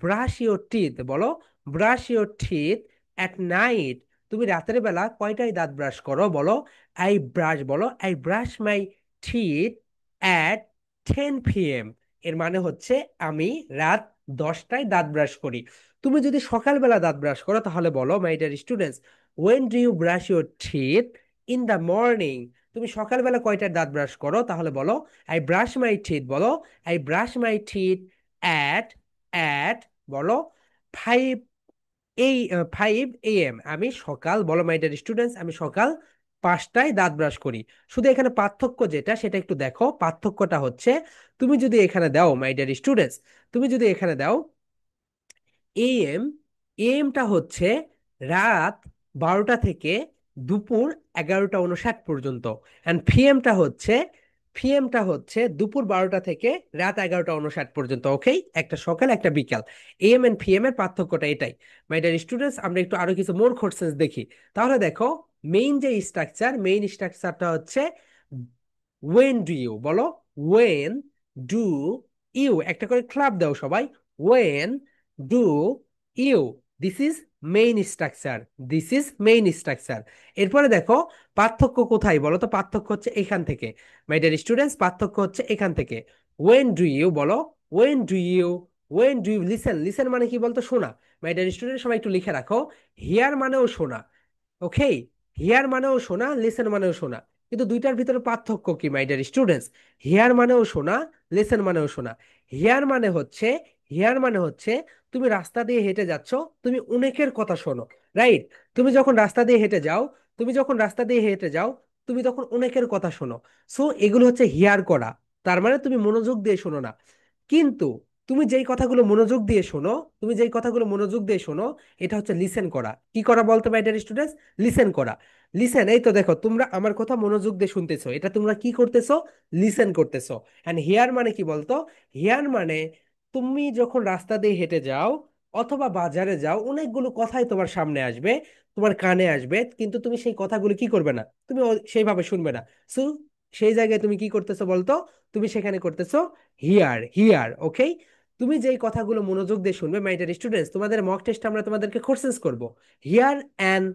brush your teeth, বলো brush your teeth at night? তুমি রাতের বেলা কয়টায় দাঁত ব্রাশ করো? বলো I brush my teeth at 10 p.m. এর মানে হচ্ছে আমি রাত 10টায় দাঁত ব্রাশ করি। তুমি যদি সকালবেলা দাঁত ব্রাশ করো তাহলে বলো, my dear students, when do you brush your teeth in the morning? তুমি সকালবেলা কয়টায় দাঁত ব্রাশ করো? তাহলে বলো, আই ব্রাশ মাই টিথ, বলো I brush my teeth at at বলো 5 এই 5 a.m. আমি সকাল, বলো মাই ডিয়ার স্টুডেন্টস, আমি সকাল 5টায় দাঁত ব্রাশ করি। শুধু এখানে পার্থক্য যেটা সেটা একটু দেখো। পার্থক্যটা হচ্ছে, তুমি যদি এখানে দাও মাই ডিয়ার স্টুডেন্টস, তুমি যদি এখানে দাও এএম, এএমটা হচ্ছে রাত 12টা থেকে দুপুর 11টা 59 পর্যন্ত। অ্যান্ড পিএমটা হচ্ছে পিএমটা হচ্ছে দুপুর 12টা থেকে রাত 11টা 59 পর্যন্ত। ওকে, একটা সকাল একটা বিকাল। এম এন্ড পিএম এর পার্থক্যটা এটাই। মাই ডিয়ার স্টুডেন্টস, আমরা একটু আরো কিছু মোর কোশ্চেন্স দেখি। তাহলে দেখো, মেইন স্ট্রাকচারটা হচ্ছে ওয়েন ডু ইউ, বলো ওয়েন ডু ইউ, একটা করে ক্লাব দাও সবাই। When do you, this is main structure, this is main structure. এরপরে দেখো পার্থক্য কোথায় বলো তো, পার্থক্য হচ্ছে এখান থেকে। মাই ডিয়ার স্টুডেন্টস, পার্থক্য হচ্ছে এখান থেকে। ওয়েন ডু ইউ বলো, when do you, when do you listen, listen মানে কি বলতো, শোনা। মাই ডিয়ার স্টুডেন্ট, সবাই একটু লিখে রাখো, হিয়ার মানেও শোনা। ওকে, হিয়ার মানেও শোনা, লিসেন মানেও শোনা। কিন্তু দুইটার ভিতরে পার্থক্য কি মাই ডিয়ার স্টুডেন্টস? হিয়ার মানেও শোনা, লিসেন মানেও শোনা। হিয়ার মানে হচ্ছে, হিয়ার মানে হচ্ছে তুমি রাস্তা দিয়ে হেঁটে যাচ্ছ, তুমি অনেকের কথা শোনো, রাইট? তুমি যখন রাস্তা দিয়ে হেঁটে যাও, তুমি যখন রাস্তা দিয়ে হেঁটে যাও, তুমি তখন অনেকের কথা শোনো। সো এগুলো হচ্ছে হিয়ার করা, তার মানে তুমি মনোযোগ দিয়ে শোনো না। কিন্তু তুমি যেই কথাগুলো মনোযোগ দিয়ে শোনো, তুমি যেই কথাগুলো মনোযোগ দিয়ে শোনো, এটা হচ্ছে লিসেন করা। কি করা বলতো মাই ডিয়ার স্টুডেন্টস? লিসেন করা। লিসেন, এই তো দেখো তোমরা আমার কথা মনোযোগ দিয়ে শুনতেছো, এটা তোমরা কি করতেছো? লিসেন করতেছো। এন্ড হিয়ার মানে কি বলতো? হিয়ার মানে তুমি যখন রাস্তা দিয়ে হেঁটে যাও অথবা বাজারে যাও, অনেকগুলো কথাই তোমার সামনে আসবে, তোমার কানে আসবে, কিন্তু তুমি সেই কথাগুলো কি করবে না, তুমি সেইভাবে শুনবে না। সো সেই জায়গায় তুমি কি করতেছো বলতো? তুমি সেখানে করতেছো হিয়ার, হিয়ার। ওকে, তুমি যেই কথাগুলো মনোযোগ দিয়ে শুনবে মাই ডিয়ার স্টুডেন্টস, তোমাদের মক টেস্ট আমরা তোমাদেরকে কোশ্চেন্স করব, হিয়ার অ্যান্ড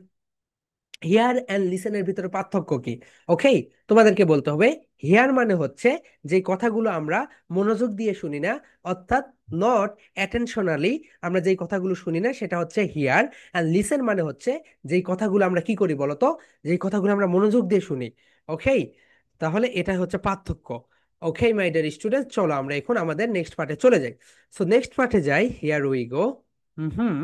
হিয়ার অ্যান্ড লিসেনের ভিতরে পার্থক্য কি। ওকে, তোমাদেরকে বলতে হবে হিয়ার মানে হচ্ছে যে কথাগুলো আমরা মনোযোগ দিয়ে শুনি না, অর্থাৎ নট অ্যাটেনশনালি, আমরা যেই কথাগুলো শুনি না সেটা হচ্ছে হিয়ার। অ্যান্ড লিসেন মানে হচ্ছে যেই কথাগুলো আমরা কি করি বলতো, যেই কথাগুলো আমরা মনোযোগ দিয়ে শুনি। ওকে, তাহলে এটা হচ্ছে পার্থক্য। ওকে মাই ডিয়ার স্টুডেন্ট, চলো আমরা এখন আমাদের নেক্সট পার্টে চলে যাই। সো নেক্সট পার্টে যাই, here we go. Hmm.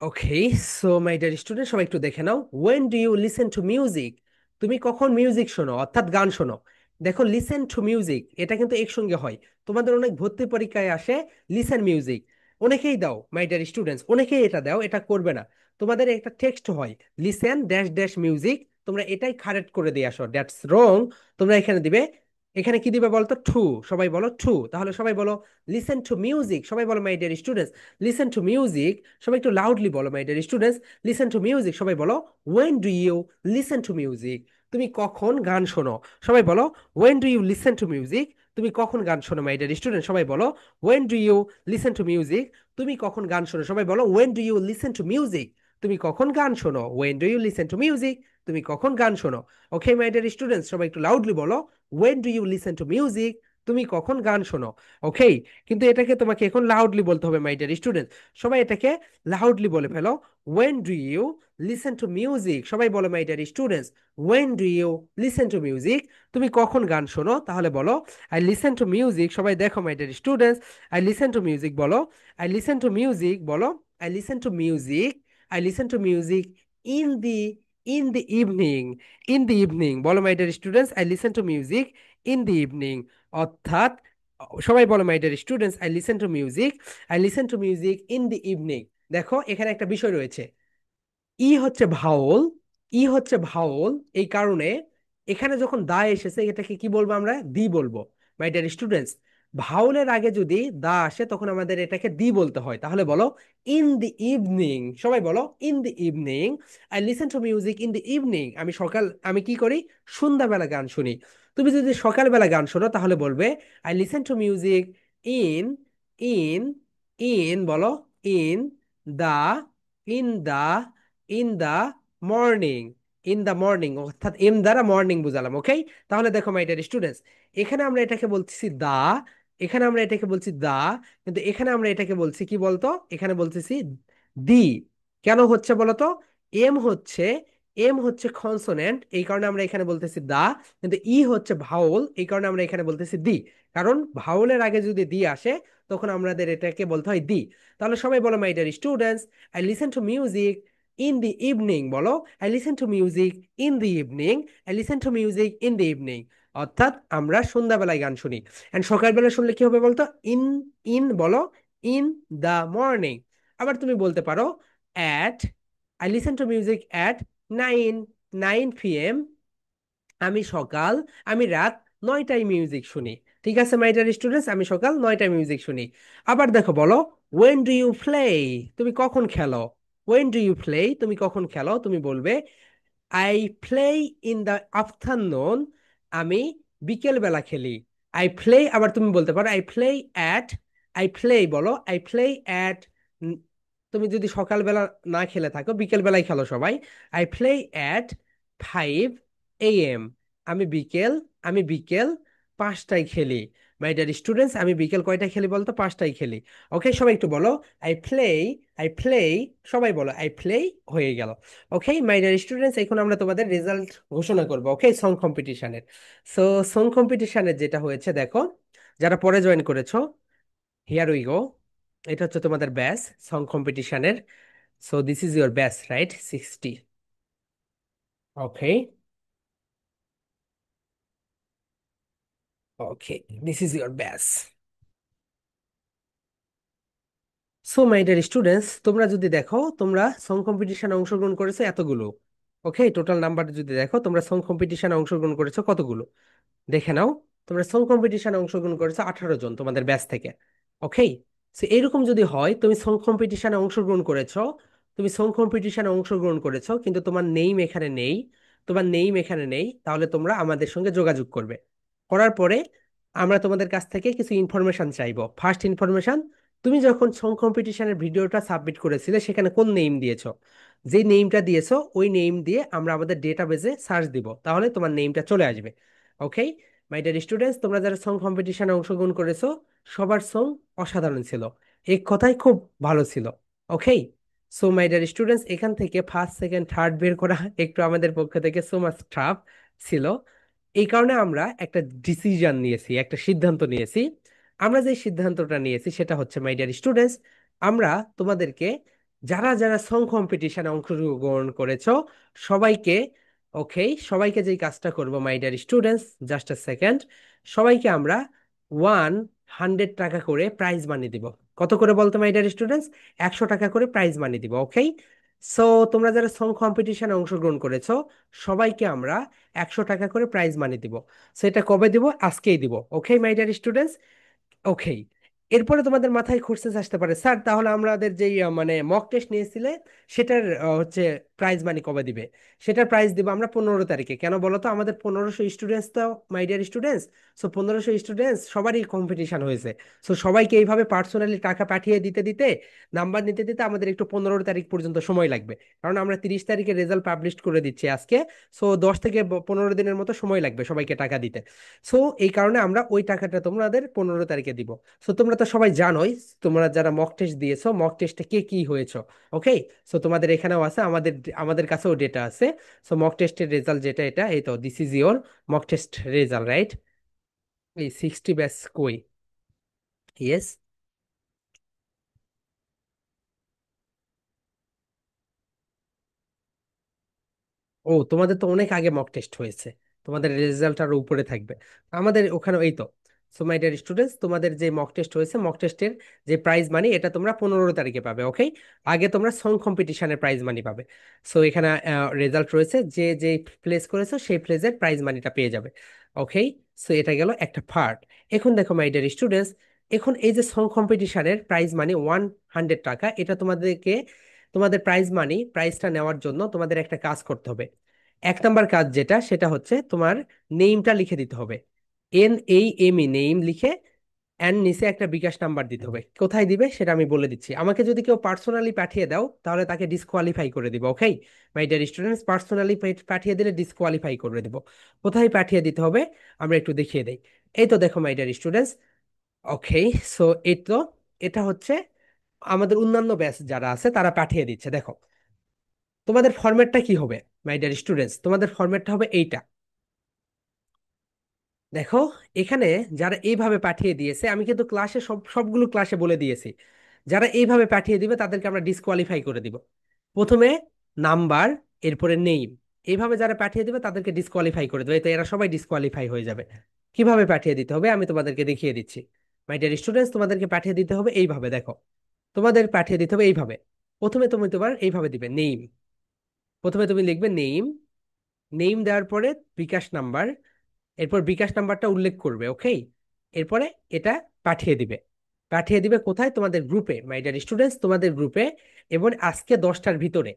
Okay, so my dear student, সবাই একটু দেখে নাও, when do you listen to music, তুমি কখন মিউজিক শোনো অর্থাৎ গান শোনো। দেখো লিসেন টু মিউজিক এটা কিন্তু একসঙ্গে হয়। তোমাদের অনেক ভর্তি পরীক্ষায় আসে লিসেন মিউজিক, অনেকেই দাও মাই ডিয়ার স্টুডেন্টস, অনেকেই এটা দাও, এটা করবে না। তোমাদের একটা টেক্সট হয় লিসেন ড্যাশ ড্যাশ মিউজিক, তোমরা এটাই কারেক্ট করে দিয়ে আসো, দ্যাটস রং। তোমরা এখানে দিবে, এখানে কি দিবে বলতো, টু, সবাই বলো টু। তাহলে সবাই বলো লিসেন টু মিউজিক, সবাই বলো my dear students listen to music. সবাই একটু লাউডলি বলো my dear students listen to music. সবাই বলো when do you listen to music, তুমি কখন গান শোনো। সবাই বলো when do you listen to music, তুমি কখন গান শোনো মাই ডিয়ার স্টুডেন্ট। সবাই বলো when do you listen to music, তুমি কখন গান শোনো। সবাই বলো when do you listen to music, তুমি কখন গান শোনো। When do you listen to music, তুমি কখন গান শোনো। ওকে মাই ডিয়ার স্টুডেন্টস, সবাই একটু লাউডলি বলো when do you listen to music, তুমি কখন গান শোনো। ওকে, কিন্তু এটাকে তোমাকে এখন লাউডলি বলতে হবে মাই ডিয়ার স্টুডেন্ট। সবাই এটাকে লাউডলি বলে ফেলো, when do you listen to music. সবাই বলো my dear students when do you listen to music, তুমি কখন গান শোনো। তাহলে বলো আই লিসেন টু মিউজিক। সবাই দেখো my dear students, I listen to music বলো, আই লিসেন টু মিউজিক বলো, I listen to music, I listen to music in the, in the evening, in the evening বলো my dear students, I listen to music in the evening. অর্থাৎ সবাই বলো my dear students, I listen to music, I listen to music in the evening. দেখো এখানে একটা বিষয় রয়েছে, ই হচ্ছে ভাওল, ই হচ্ছে ভাওল, এই কারণে এখানে যখন দা এসেছে এটাকে কি বলবো আমরা, দি বলবো। মাই ডিয়ার স্টুডেন্টস, ভাওলের আগে যদি দা আসে তখন আমাদের এটাকে দি বলতে হয়। তাহলে বলো ইন দি ইভিনিং। সবাই বলো in the evening, I listen to music in the evening. আমি কি করি, সন্ধ্যাবেলা গান শুনি। তুমি যদি সকালবেলা গান শোনো তাহলে বলবে I listen to music in, in, in বলো, in the, in the, in the morning, in the morning, অর্থাৎ এম দ্বারা মর্নিং বুঝালাম। ওকে, তাহলে দেখো মাই ডিয়ার স্টুডেন্টস, এখানে আমরা এটাকে বলছি দা, এখানে আমরা এটাকে বলছি দা, কিন্তু এখানে আমরা এটাকে বলছি কি বলতো, এখানে বলতেছি দি। কেন হচ্ছে বলতো, এম হচ্ছে, এম হচ্ছে কনসোনেন্ট, এই কারণে আমরা এখানে বলতেছি দা, কিন্তু ই হচ্ছে ভাওল, এই কারণে আমরা এখানে বলতেছি দি। কারণ ভাওলের আগে যদি দি আসে তখন আমাদের এটাকে বলতে হয় দি। তাহলে সবাই বলো my dear students, I listen to music in the evening বলো, I listen to music in the evening, I listen to music in the evening. অর্থাৎ আমরা সন্ধ্যাবেলায় গান শুনি। এন্ড সকালবেলা শুনলে কি হবে বলতো, ইন, ইন বলো, ইন দা মর্নিং। আবার তুমি বলতে পারো at, I listen to music at 9, 9 p.m. আমি সকাল আমি রাত 9টায় মিউজিক শুনি। ঠিক আছে মাই ডিয়ার স্টুডেন্টস, আমি সকাল 9টায় মিউজিক শুনি। আবার দেখো বলো, ওয়েন ডু ইউ প্লে, তুমি কখন খেলো? ওয়েন ডু ইউ প্লে, তুমি কখন খেলো? তুমি বলবে I play in the afternoon, আমি বিকেল বেলা খেলি। আই প্লে, আবার তুমি বলতে পারো I play at, I play বলো আই প্লে অ্যাট, তুমি যদি সকালবেলা না খেলে থাকো, বিকেল বেলায় খেলো সবাই। আই প্লে অ্যাট 5 a.m, আমি বিকেল, আমি বিকেল 5টায় খেলি। মাই ডিয়ার স্টুডেন্টস, আমি বিকেল কয়টায় খেলি বলতো? 5টায় খেলি। ওকে, সবাই একটু বলো আই প্লে, আই প্লে, সবাই বলো আই প্লে, হয়ে গেল। ওকে মাই ডিয়ার স্টুডেন্টস, এখন আমরা তোমাদের রেজাল্ট ঘোষণা করবো, ওকে, সং কম্পিটিশনের। সো সং কম্পিটিশনের যেটা হয়েছে দেখো, যারা পরে জয়েন করেছো, হিয়ার উই গো। এটা হচ্ছে তোমাদের ব্যাচ সং কম্পিটিশনের। So this is your batch, right? 60। Okay, okay, this is your batch. So my dear students, তোমরা যদি দেখো, তোমরা সং কম্পিটিশনে অংশগ্রহণ করেছো এতগুলো। ওকে, টোটাল নাম্বার যদি দেখো, তোমরা সং কম্পিটিশনে অংশগ্রহণ করেছো কতগুলো দেখে নাও। তোমরা সং কম্পিটিশনে অংশগ্রহণ করেছো 18 জন তোমাদের ব্যাচ থেকে। ওকে, সো এরকম যদি হয়, তুমি সং কম্পিটিশনে অংশগ্রহণ করেছো, তুমি সং কম্পিটিশনে অংশগ্রহণ করেছো কিন্তু তোমার নেইম এখানে নেই, তোমার নেইম এখানে নেই, তাহলে তোমরা আমাদের সঙ্গে যোগাযোগ করবে। করার পরে আমরা তোমাদের কাছ থেকে কিছু ইনফরমেশন চাইবো। ফার্স্ট ইনফরমেশন, তুমি যখন সং কম্পিটিশনের ভিডিওটা সাবমিট করেছিলে সেখানে কোন নেইম দিয়েছো? যে নেইমটা দিয়েছো ওই নেইম দিয়ে আমরা আমাদের ডেটাবেজে সার্চ দিব, তাহলে তোমার নেইমটা চলে আসবে। ওকে মাই ডিয়ার স্টুডেন্টস, তোমরা যারা সং কম্পিটিশনে অংশগ্রহণ করেছো সবার সং অসাধারণ ছিল, এক কথায় খুব ভালো ছিল। ওকে, সো মাই ডিয়ার স্টুডেন্টস, এখান থেকে ফার্স্ট সেকেন্ড থার্ড বের করা একটু আমাদের পক্ষ থেকে সো মাচ টাফ ছিল। এই কারণে আমরা একটা ডিসিশন নিয়েছি, একটা সিদ্ধান্ত নিয়েছি। আমরা যে সিদ্ধান্তটা নিয়েছি সেটা হচ্ছে মাই ডিয়ার স্টুডেন্টস, আমরা তোমাদেরকে, যারা যারা সং কম্পিটিশনে অংশগ্রহণ করেছো সবাইকে, ওকে, সবাইকে যেই কাজটা করব মাই dear students, just a second, সবাইকে আমরা 100 টাকা করে প্রাইজ মানি দিব। কত করে বলতো মাই ডিয়ার স্টুডেন্টস? 100 টাকা করে প্রাইজ মানি দিব। ওকে, সো তোমরা যারা সং কম্পিটিশনে অংশগ্রহণ করেছো সবাইকে আমরা 100 টাকা করে প্রাইজ মানি দিব। সেটা কবে দিব? আজকেই দিব। ওকে মাই ডিয়ার স্টুডেন্টস, ওকে। এরপরে তোমাদের মাথায় কোশ্চেন আসতে পারে, স্যার তাহলে আমাদের যেই মানে মক টেস্ট নিয়েছিলে সেটার হচ্ছে প্রাইজ মানি কবে দিবে? সেটার প্রাইজ দিব আমরা 15 তারিখে। কেন বলো তো? আমাদের 1500 স্টুডেন্টস তো মাই ডিয়ার স্টুডেন্টস, সো 1500 স্টুডেন্টস সবারই কম্পিটিশন হয়েছে। সো সবাইকে এইভাবে পার্সোনালি টাকা পাঠিয়ে দিতে দিতে, নাম্বার নিতে দিতে আমাদের একটু 15 তারিখ পর্যন্ত সময় লাগবে, কারণ আমরা 30 তারিখে রেজাল্ট পাবলিশ করে দিচ্ছি আজকে। সো 10 থেকে 15 দিনের মতো সময় লাগবে সবাইকে টাকা দিতে। সো এই কারণে আমরা ওই টাকাটা তোমাদের 15 তারিখে দিব। সো তোমরা তো সবাই জানোই, তোমরা যারা মক টেস্ট দিয়েছো মক টেস্টে কে কি হয়েছো। ওকে, সো তোমাদের এখানেও আছে, আমাদের আমাদের কাছেও ডেটা আছে। সো মক টেস্টের রেজাল্ট যেটা, এটা এই তো, this is your mock test result, right? এই 60 ব্যাচ কই? ইয়েস। ও, তোমাদের তো অনেক আগে মক টেস্ট হয়েছে, তোমাদের রেজাল্ট আরো উপরে থাকবে। আমাদের ওখানে এই তো। সো মাই ডিয়ার স্টুডেন্টস, তোমাদের যে মক টেস্ট হয়েছে মক টেস্টের যে প্রাইজ মানি এটা তোমরা 15 তারিখে পাবে। ওকে, আগে তোমরা সং কম্পিটিশনের প্রাইজ মানি পাবে। সো এখানে রেজাল্ট রয়েছে, যে যে প্লেস করেছো সেই প্লেসের প্রাইজ মানিটা পেয়ে যাবে। ওকে, সো এটা গেল একটা পার্ট। এখন দেখো মাই ডিয়ার স্টুডেন্টস, এখন এই যে সং কম্পিটিশনের প্রাইজ মানি 100 টাকা, এটা তোমাদেরকে, তোমাদের প্রাইজ মানি প্রাইজটা নেওয়ার জন্য তোমাদের একটা কাজ করতে হবে। 1 নাম্বার কাজ যেটা, সেটা হচ্ছে তোমার নেইমটা লিখে দিতে হবে। NAME, নেইম লিখে এন্ড নিচে একটা বিকাশ নাম্বার দিতে হবে। কোথায় দিবে সেটা আমি বলে দিচ্ছি। আমাকে যদি কেউ পার্সোনালি পাঠিয়ে দাও তাহলে তাকে ডিসকোয়ালিফাই করে দিব। ওকে মাই ডিয়ার স্টুডেন্টস, পার্সোনালি পাঠিয়ে দিলে ডিসকোয়ালিফাই করে দিব। কোথায় পাঠিয়ে দিতে হবে আমরা একটু দেখিয়ে দেই। এই তো দেখো my dear students. Okay, so এই তো, এটা হচ্ছে আমাদের অন্যান্য ব্যাচ যারা আছে তারা পাঠিয়ে দিচ্ছে। দেখো তোমাদের ফরম্যাটটা কি হবে মাই ডিয়ার স্টুডেন্টস, তোমাদের ফরম্যাটটা হবে এইটা। দেখো এখানে যারা এইভাবে পাঠিয়ে দিয়েছে, আমি কিন্তু ক্লাসে সবগুলো ক্লাসে বলে দিয়েছি, যারা এইভাবে পাঠিয়ে দিবে তাদেরকে আমরা ডিসকোয়ালিফাই করে দিব। প্রথমে নাম্বার, এরপরে নেইম, এইভাবে যারা পাঠিয়ে দিবে তাদেরকে ডিসকোয়ালিফাই করে দেবে, তো এরা সবাই ডিসকোয়ালিফাই হয়ে যাবে। কিভাবে পাঠিয়ে দিতে হবে আমি তোমাদেরকে দেখিয়ে দিচ্ছি। মাই ডিয়ার স্টুডেন্টস, তোমাদেরকে পাঠিয়ে দিতে হবে এইভাবে। দেখো তোমাদের পাঠিয়ে দিতে হবে এইভাবে। প্রথমে তুমি তোমার এইভাবে দিবে নেইম, প্রথমে তুমি লিখবে নেইম, নেম দেওয়ার পরে বিকাশ নাম্বার, এরপর বিকাশ নাম্বারটা উল্লেখ করবে, ওকে। এরপরে এটা পাঠিয়ে দিবে। পাঠিয়ে দিবে কোথায়? তোমাদের গ্রুপে, মাই ডিয়ার স্টুডেন্টস, তোমাদের গ্রুপে। এবং আজকে 10টার ভিতরে,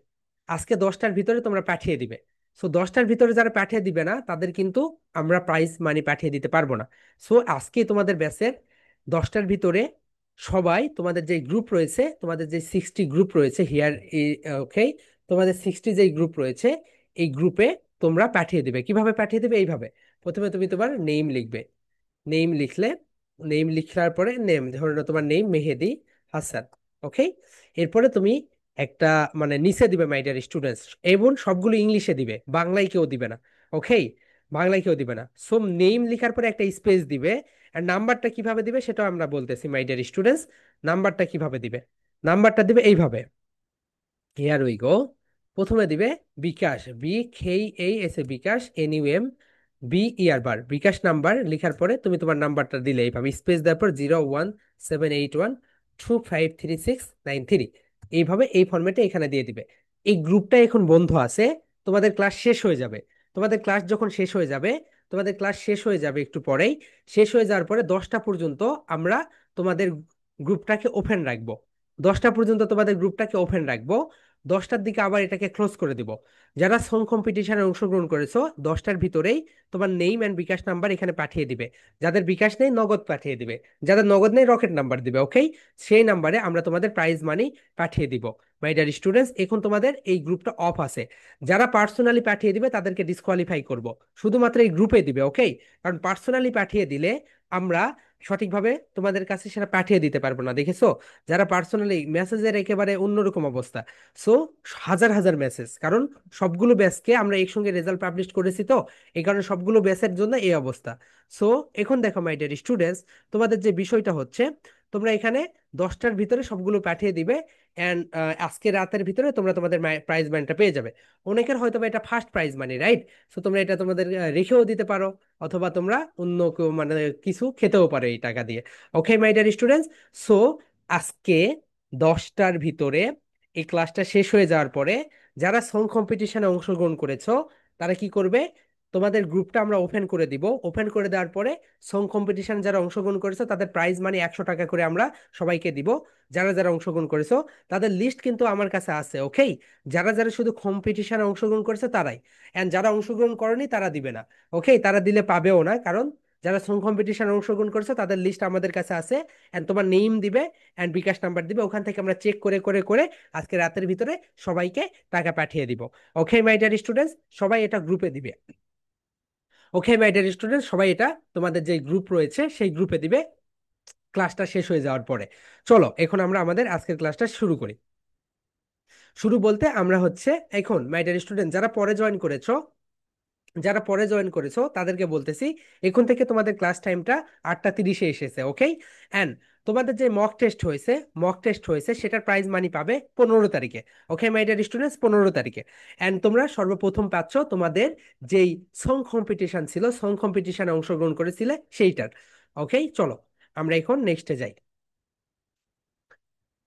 আজকে 10টার ভিতরে তোমরা পাঠিয়ে দিবে। সো 10টার ভিতরে যারা পাঠিয়ে দিবে না তাদের কিন্তু আমরা প্রাইজ মানি পাঠিয়ে দিতে পারবো না। সো আজকে তোমাদের ব্যাচের 10টার ভিতরে সবাই, তোমাদের যে গ্রুপ রয়েছে, তোমাদের যে 60 গ্রুপ রয়েছে হিয়ার, ওকে, তোমাদের 60 যে গ্রুপ রয়েছে এই গ্রুপে তোমরা পাঠিয়ে দিবে। কিভাবে পাঠিয়ে দিবে? এইভাবে, প্রথমে তুমি তোমার নেম লিখবে। নেম লিখলে, নেম লিখার পরে নেম, ধরো না তোমার নেম মেহেদি হাসান, ওকে। এরপরে তুমি একটা মানে নিচে দিবে মাই ডিয়ার স্টুডেন্টস, এবং সবগুলো ইংলিশে দিবে, বাংলায় কেউ দিবে না, ওকে। বাংলায় কেউ দিবে না। সো নেম লিখার পরে একটা স্পেস দিবে। আর নাম্বারটা কিভাবে দিবে সেটাও আমরা বলতেছি মাই ডিয়ার স্টুডেন্টস। নাম্বারটা কিভাবে দিবে? নাম্বারটা দিবে এইভাবে, হিয়ার উই গো। প্রথমে দিবে বিকাশ, BKAS, বিকাশ, NUM, BER, বিকাশ নাম্বার লিখার পরে তুমি তোমার নাম্বারটা দিলে এইভাবে স্পেস দেওয়ার পর 01781253693, এইভাবে এই ফরম্যাটে এখানে দিয়ে দিবে। এই গ্রুপটা এখন বন্ধ আছে, তোমাদের ক্লাস শেষ হয়ে যাবে। তোমাদের ক্লাস যখন শেষ হয়ে যাবে, তোমাদের ক্লাস শেষ হয়ে যাবে একটু পরেই, শেষ হয়ে যাওয়ার পরে 10টা পর্যন্ত আমরা তোমাদের গ্রুপটাকে ওপেন রাখবো। 10টা পর্যন্ত তোমাদের গ্রুপটাকে ওপেন রাখবো। 10টার দিকে আবার এটাকে ক্লোজ করে দিব। যারা সং কম্পিটিশনে অংশগ্রহণ করেছো 10টার ভিতরেই তোমার নেম অ্যান্ড বিকাশ নাম্বার এখানে পাঠিয়ে দিবে। যাদের বিকাশ নেই নগদ পাঠিয়ে দিবে, যাদের নগদ নেই রকেট নাম্বার দিবে, ওকে। সেই নাম্বারে আমরা তোমাদের প্রাইজ মানি পাঠিয়ে দিব। মাই ডিয়ার স্টুডেন্টস, এখন তোমাদের এই গ্রুপটা অফ আছে। যারা পার্সোনালি পাঠিয়ে দিবে তাদেরকে ডিসকোয়ালিফাই করব, শুধুমাত্র এই গ্রুপে দিবে, ওকে। কারণ পার্সোনালি পাঠিয়ে দিলে আমরা সঠিকভাবে তোমাদের কাছে সেটা পাঠিয়ে দিতে পারবো না, দেখেছো? যারা পার্সোনালি, মেসেজের একেবারে অন্যরকম অবস্থা। সো হাজার হাজার মেসেজ, কারণ সবগুলো ব্যাচকে আমরা একসঙ্গে রেজাল্ট পাবলিশ করেছি, তো এই কারণে সবগুলো ব্যাচের জন্য এই অবস্থা। সো এখন দেখো মাই ডিয়ার স্টুডেন্টস, তোমাদের যে বিষয়টা হচ্ছে, তোমরা এখানে 10টার ভিতরে সবগুলো পাঠিয়ে দিবে। অ্যান্ড আজকে রাতের ভিতরে তোমরা তোমাদের প্রাইজ মানিটা পেয়ে যাবে। অনেকের হয়তো বা এটা first prize money, right? So তোমরা এটা তোমাদের রেখেও দিতে পারো, অথবা তোমরা অন্য কেউ মানে কিছু খেতেও পারো এই টাকা দিয়ে। ওকে মাই ডিয়ার স্টুডেন্টস, সো আজকে 10টার ভিতরে এই ক্লাসটা শেষ হয়ে যাওয়ার পরে যারা সং কম্পিটিশনে অংশগ্রহণ করেছো তারা কি করবে? তোমাদের গ্রুপটা আমরা ওপেন করে দিব। ওপেন করে দেওয়ার পরে সং কম্পিটিশন যারা অংশগ্রহণ করেছো তাদের প্রাইজ মানি 100 টাকা করে আমরা সবাইকে দিব। যারা যারা অংশগ্রহণ করেছো তাদের লিস্ট কিন্তু আমার কাছে আছে, ওকে। যারা যারা শুধু কম্পিটিশনে অংশগ্রহণ করেছে তারাই, এন্ড যারা অংশগ্রহণ করেনি তারা দিবে না, ওকে। তারা দিলে পাবেও না, কারণ যারা সং কম্পিটিশনে অংশগ্রহণ করেছে তাদের লিস্ট আমাদের কাছে আছে। এন্ড তোমার নেম দিবে অ্যান্ড বিকাশ নাম্বার দিবে, ওখান থেকে আমরা চেক করে করে করে আজকে রাতের ভিতরে সবাইকে টাকা পাঠিয়ে দিব। ওকে মাই ডিয়ার স্টুডেন্টস, সবাই এটা গ্রুপে দিবে। ওকে মাই ডিয়ার স্টুডেন্টস, সবাই এটা তোমাদের যে গ্রুপ রয়েছে সেই গ্রুপে দিবে ক্লাসটা শেষ হয়ে যাওয়ার পরে। চলো এখন আমরা আমাদের আজকের ক্লাসটা শুরু করি। শুরু বলতে আমরা হচ্ছে, এখন মাই ডিয়ার স্টুডেন্ট যারা পরে জয়েন করেছো, যারা পরে জয়েন করেছো তাদেরকে বলতেছি, এখন থেকে তোমাদের ক্লাস টাইমটা 8টা 30-এ এসেছে, ওকে। অ্যান্ড তোমাদের যে মক টেস্ট হয়েছে সেটার প্রাইজ মানি পাবে 15 তারিখে। ওকে মাই ডিয়ার স্টুডেন্টস, 15 তারিখে। অ্যান্ড তোমরা সর্বপ্রথম পাচ্ছ তোমাদের যেই সং কম্পিটিশন ছিল, সং কম্পিটিশনে অংশগ্রহণ করেছিলে সেইটার। ওকে, চলো আমরা এখন নেক্সটে যাই।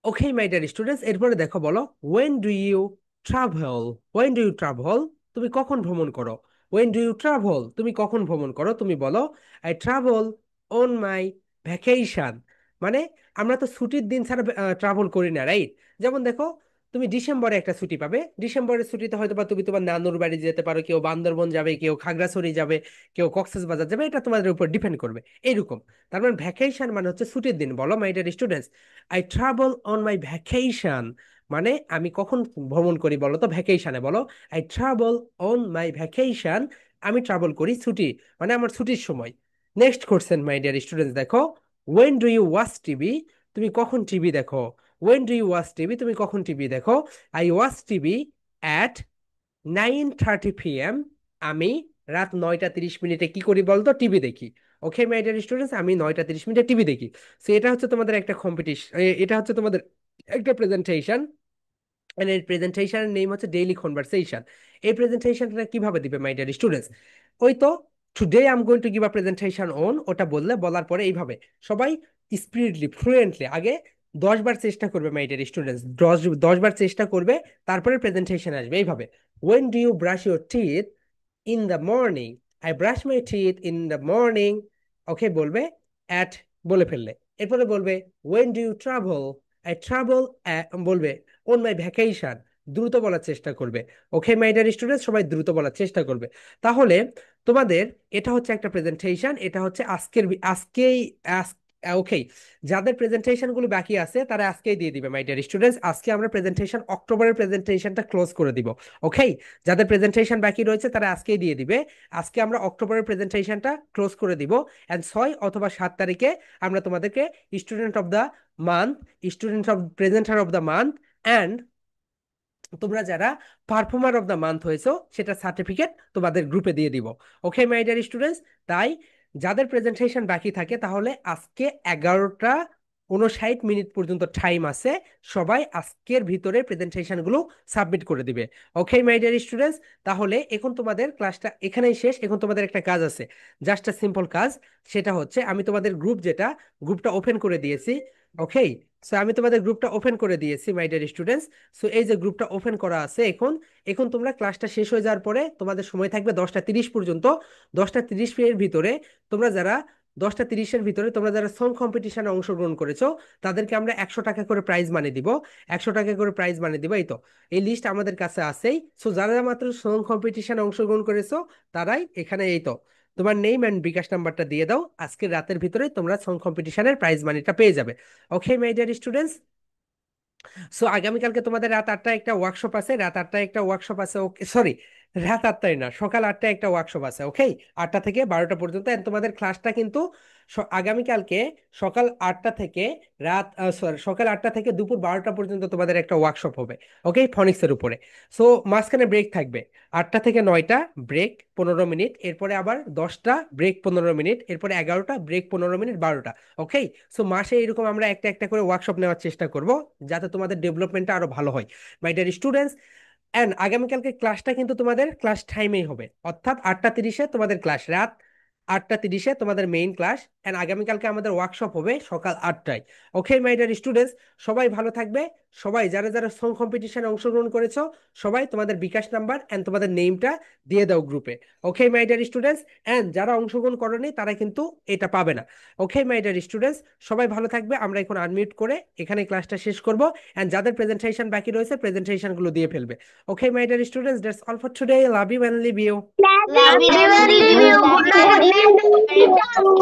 ওকে মাই ডিয়ার স্টুডেন্টস, এরপরে দেখো, বলো when do you travel. When do you travel, তুমি কখন ভ্রমণ করো? ওয়েন ডু ইউ ট্রাভেল, তুমি কখন ভ্রমণ করো? তুমি বলো I travel on my vacation. মানে আমরা তো ছুটির দিন ছাড়া ট্রাভেল করি না, রাইট? যেমন দেখো, তুমি ডিসেম্বরে একটা ছুটি পাবে, ডিসেম্বরের ছুটিতে হয়তো বা তুমি তোমার নানুর বাড়ি যেতে পারো, কেউ বান্দরবন যাবে, কেউ খাগড়াছড়ি যাবে, কেউ কক্সবাজার যাবে, এটা তোমাদের উপর ডিপেন্ড করবে। এরকম, তার মানে ভ্যাকেশন মানে হচ্ছে ছুটির দিন। বলো my dear students, I travel on my vacation, মানে আমি কখন ভ্রমণ করি বলো তো? ভ্যাকেশনে বলো I travel on my vacation, আমি ট্রাভেল করি ছুটি, মানে আমার ছুটির সময়। Next question my dear students, দেখো when do you watch TV, তুমি কখন টিভি দেখো? When do you watch TV, তুমি কখন টিভি দেখো? I watch TV at 9:30 p.m, আমি রাত 9টা 30 মিনিটে কি করি বলতো? টিভি দেখি। ওকে মাই ডিয়ার স্টুডেন্টস, আমি 9টা 30 মিনিটে টিভি দেখি। সো এটা হচ্ছে তোমাদের একটা কম্পিটিশন, এটা হচ্ছে তোমাদের একটা প্রেজেন্টেশন। এই প্রেজেন্টেশনের নেম হচ্ছে ডেইলি কনভারসেশন। এই প্রেজেন্টেশনটা কিভাবে দিবে মাই ডিয়ার স্টুডেন্টস? ওই তো, today I am going to give a presentation on, ওটা বললে, বলার পরে এইভাবে সবাই স্পিডলি ফ্লুয়েন্টলি আগে 10বার চেষ্টা করবে মাই ডিয়ার স্টুডেন্টস, 10বার চেষ্টা করবে, তারপরে প্রেজেন্টেশন আসবে এইভাবে। When do you brush your teeth, in the morning, I brush my teeth in the morning. Okay, বলবে অ্যাট, বলে ফেললে। এরপরে বলবে when do you travel, I travel, বলবে অন মাই ভ্যাকেশন, দ্রুত বলার চেষ্টা করবে। ওকে মাই ডিয়ার স্টুডেন্ট, সবাই দ্রুত বলার চেষ্টা করবে। তাহলে তোমাদের এটা হচ্ছে একটা প্রেজেন্টেশন, এটা হচ্ছে আজকেই ওকে, যাদের প্রেজেন্টেশন গুলো বাকি আছে তারা আজকেই দিয়ে দিবে মাই ডিয়ার স্টুডেন্টস। আজকে আমরা প্রেজেন্টেশন, অক্টোবরের প্রেজেন্টেশনটা ক্লোজ করে দিব। ওকে, যাদের প্রেজেন্টেশন বাকি রয়েছে তারা আজকেই দিয়ে দিবে। আজকে আমরা অক্টোবরের প্রেজেন্টেশনটা ক্লোজ করে দিব, অ্যান্ড 6 অথবা 7 তারিখে আমরা তোমাদেরকে student of the month, student of presenter of the month, and তোমরা যারা পারফর্মার অফ দ্য মান্থ হয়েছো সেটা সার্টিফিকেট তোমাদের গ্রুপে দিয়ে দিব। ওকে মাই ডিয়ার স্টুডেন্টস, তাই যাদের প্রেজেন্টেশন বাকি থাকে তাহলে আজকে 11টা 59 মিনিট পর্যন্ত টাইম আছে, সবাই আজকের ভিতরে প্রেজেন্টেশনগুলো সাবমিট করে দিবে। ওকে মাই ডিয়ার স্টুডেন্টস, তাহলে এখন তোমাদের ক্লাসটা এখানেই শেষ। এখন তোমাদের একটা কাজ আছে, জাস্ট আ সিম্পল কাজ। সেটা হচ্ছে আমি তোমাদের গ্রুপটা ওপেন করে দিয়েছি। ওকে, সো আমি তোমাদের গ্রুপটা ওপেন করে দিয়েছি মাই ডিয়ার স্টুডেন্টস। সো এই যে গ্রুপটা ওপেন করা আছে, এখন এখন তোমরা ক্লাসটা শেষ হয়ে যাওয়ার পরে তোমাদের সময় থাকবে 10টা 30 পর্যন্ত। 10টা 30 এর ভিতরে তোমরা যারা 10টা 30-এর ভিতরে তোমরা যারা সং কম্পিটিশনে অংশগ্রহণ করেছো তাদেরকে আমরা 100 টাকা করে প্রাইজ মানি দিব। 100 টাকা করে প্রাইজ মানি দিব, এই তো এই লিস্ট আমাদের কাছে আছেই। সো যারা মাত্র সং কম্পিটিশনে অংশগ্রহণ করেছো তারাই এখানে, এই তো তোমার নেম অ্যান্ড বিকাশ নাম্বারটা দিয়ে দাও, আজকের রাতের ভিতরে তোমরা সং কম্পিটিশনের প্রাইজ মানিটা পেয়ে যাবে। ওকে মাই ডিয়ার স্টুডেন্টস, সো আগামীকালকে তোমাদের রাত 8টায় একটা ওয়ার্কশপ আছে, রাত 8টায় একটা ওয়ার্কশপ আছে। ওকে, সরি, রাত 8টায় না, সকাল 8টায় একটা ওয়ার্কশপ আছে। ওকে, 8টা থেকে 12টা পর্যন্ত। And তোমাদের ক্লাসটা কিন্তু আগামীকালকে সকাল 8টা থেকে সকাল 8টা থেকে দুপুর 12টা পর্যন্ত তোমাদের একটা ওয়ার্কশপ হবে। ওকে, ফনিক্সের উপরে। সো মাঝখানে ব্রেক থাকবে, 8টা থেকে 9টা ব্রেক 15 মিনিট, এরপরে আবার 10টা ব্রেক 15 মিনিট, এরপরে 11টা ব্রেক 15 মিনিট, 12টা। ওকে, সো মাসে এরকম আমরা একটা একটা করে ওয়ার্কশপ নেওয়ার চেষ্টা করব যাতে তোমাদের ডেভেলপমেন্টটা আরো ভালো হয় মাই ডিয়ার স্টুডেন্টস। অ্যান্ড আগামীকালকে ক্লাসটা কিন্তু তোমাদের ক্লাস টাইমেই হবে, অর্থাৎ 8টা 30-এ তোমাদের ক্লাস, রাত 8টা 30-এ তোমাদের মেইন ক্লাস। অ্যান্ড আগামীকালকে আমাদের ওয়ার্কশপ হবে সকাল 8টায়। ওকে মাই ডিয়ার স্টুডেন্টস, সবাই ভালো থাকবে। সবাই যারা যারা সং কম্পিটিশনে অংশগ্রহণ করেছো সবাই তোমাদের বিকাশ নাম্বার অ্যান্ড তোমাদের নেমটা দিয়ে দাও গ্রুপে। ওকে মাই ডিয়ার স্টুডেন্টস, অ্যান্ড যারা অংশগ্রহণ করনি তারা কিন্তু এটা পাবে না। ওকে মাই ডিয়ার স্টুডেন্টস, সবাই ভালো থাকবে। আমরা এখন আনমিউট করে এখানে ক্লাসটা শেষ করব, অ্যান্ড যাদের প্রেজেন্টেশন বাকি রয়েছে প্রেজেন্টেশনগুলো দিয়ে ফেলবে। Okay, my dear students, that's all for today. Love you and leave you. Love you and leave you. Good night.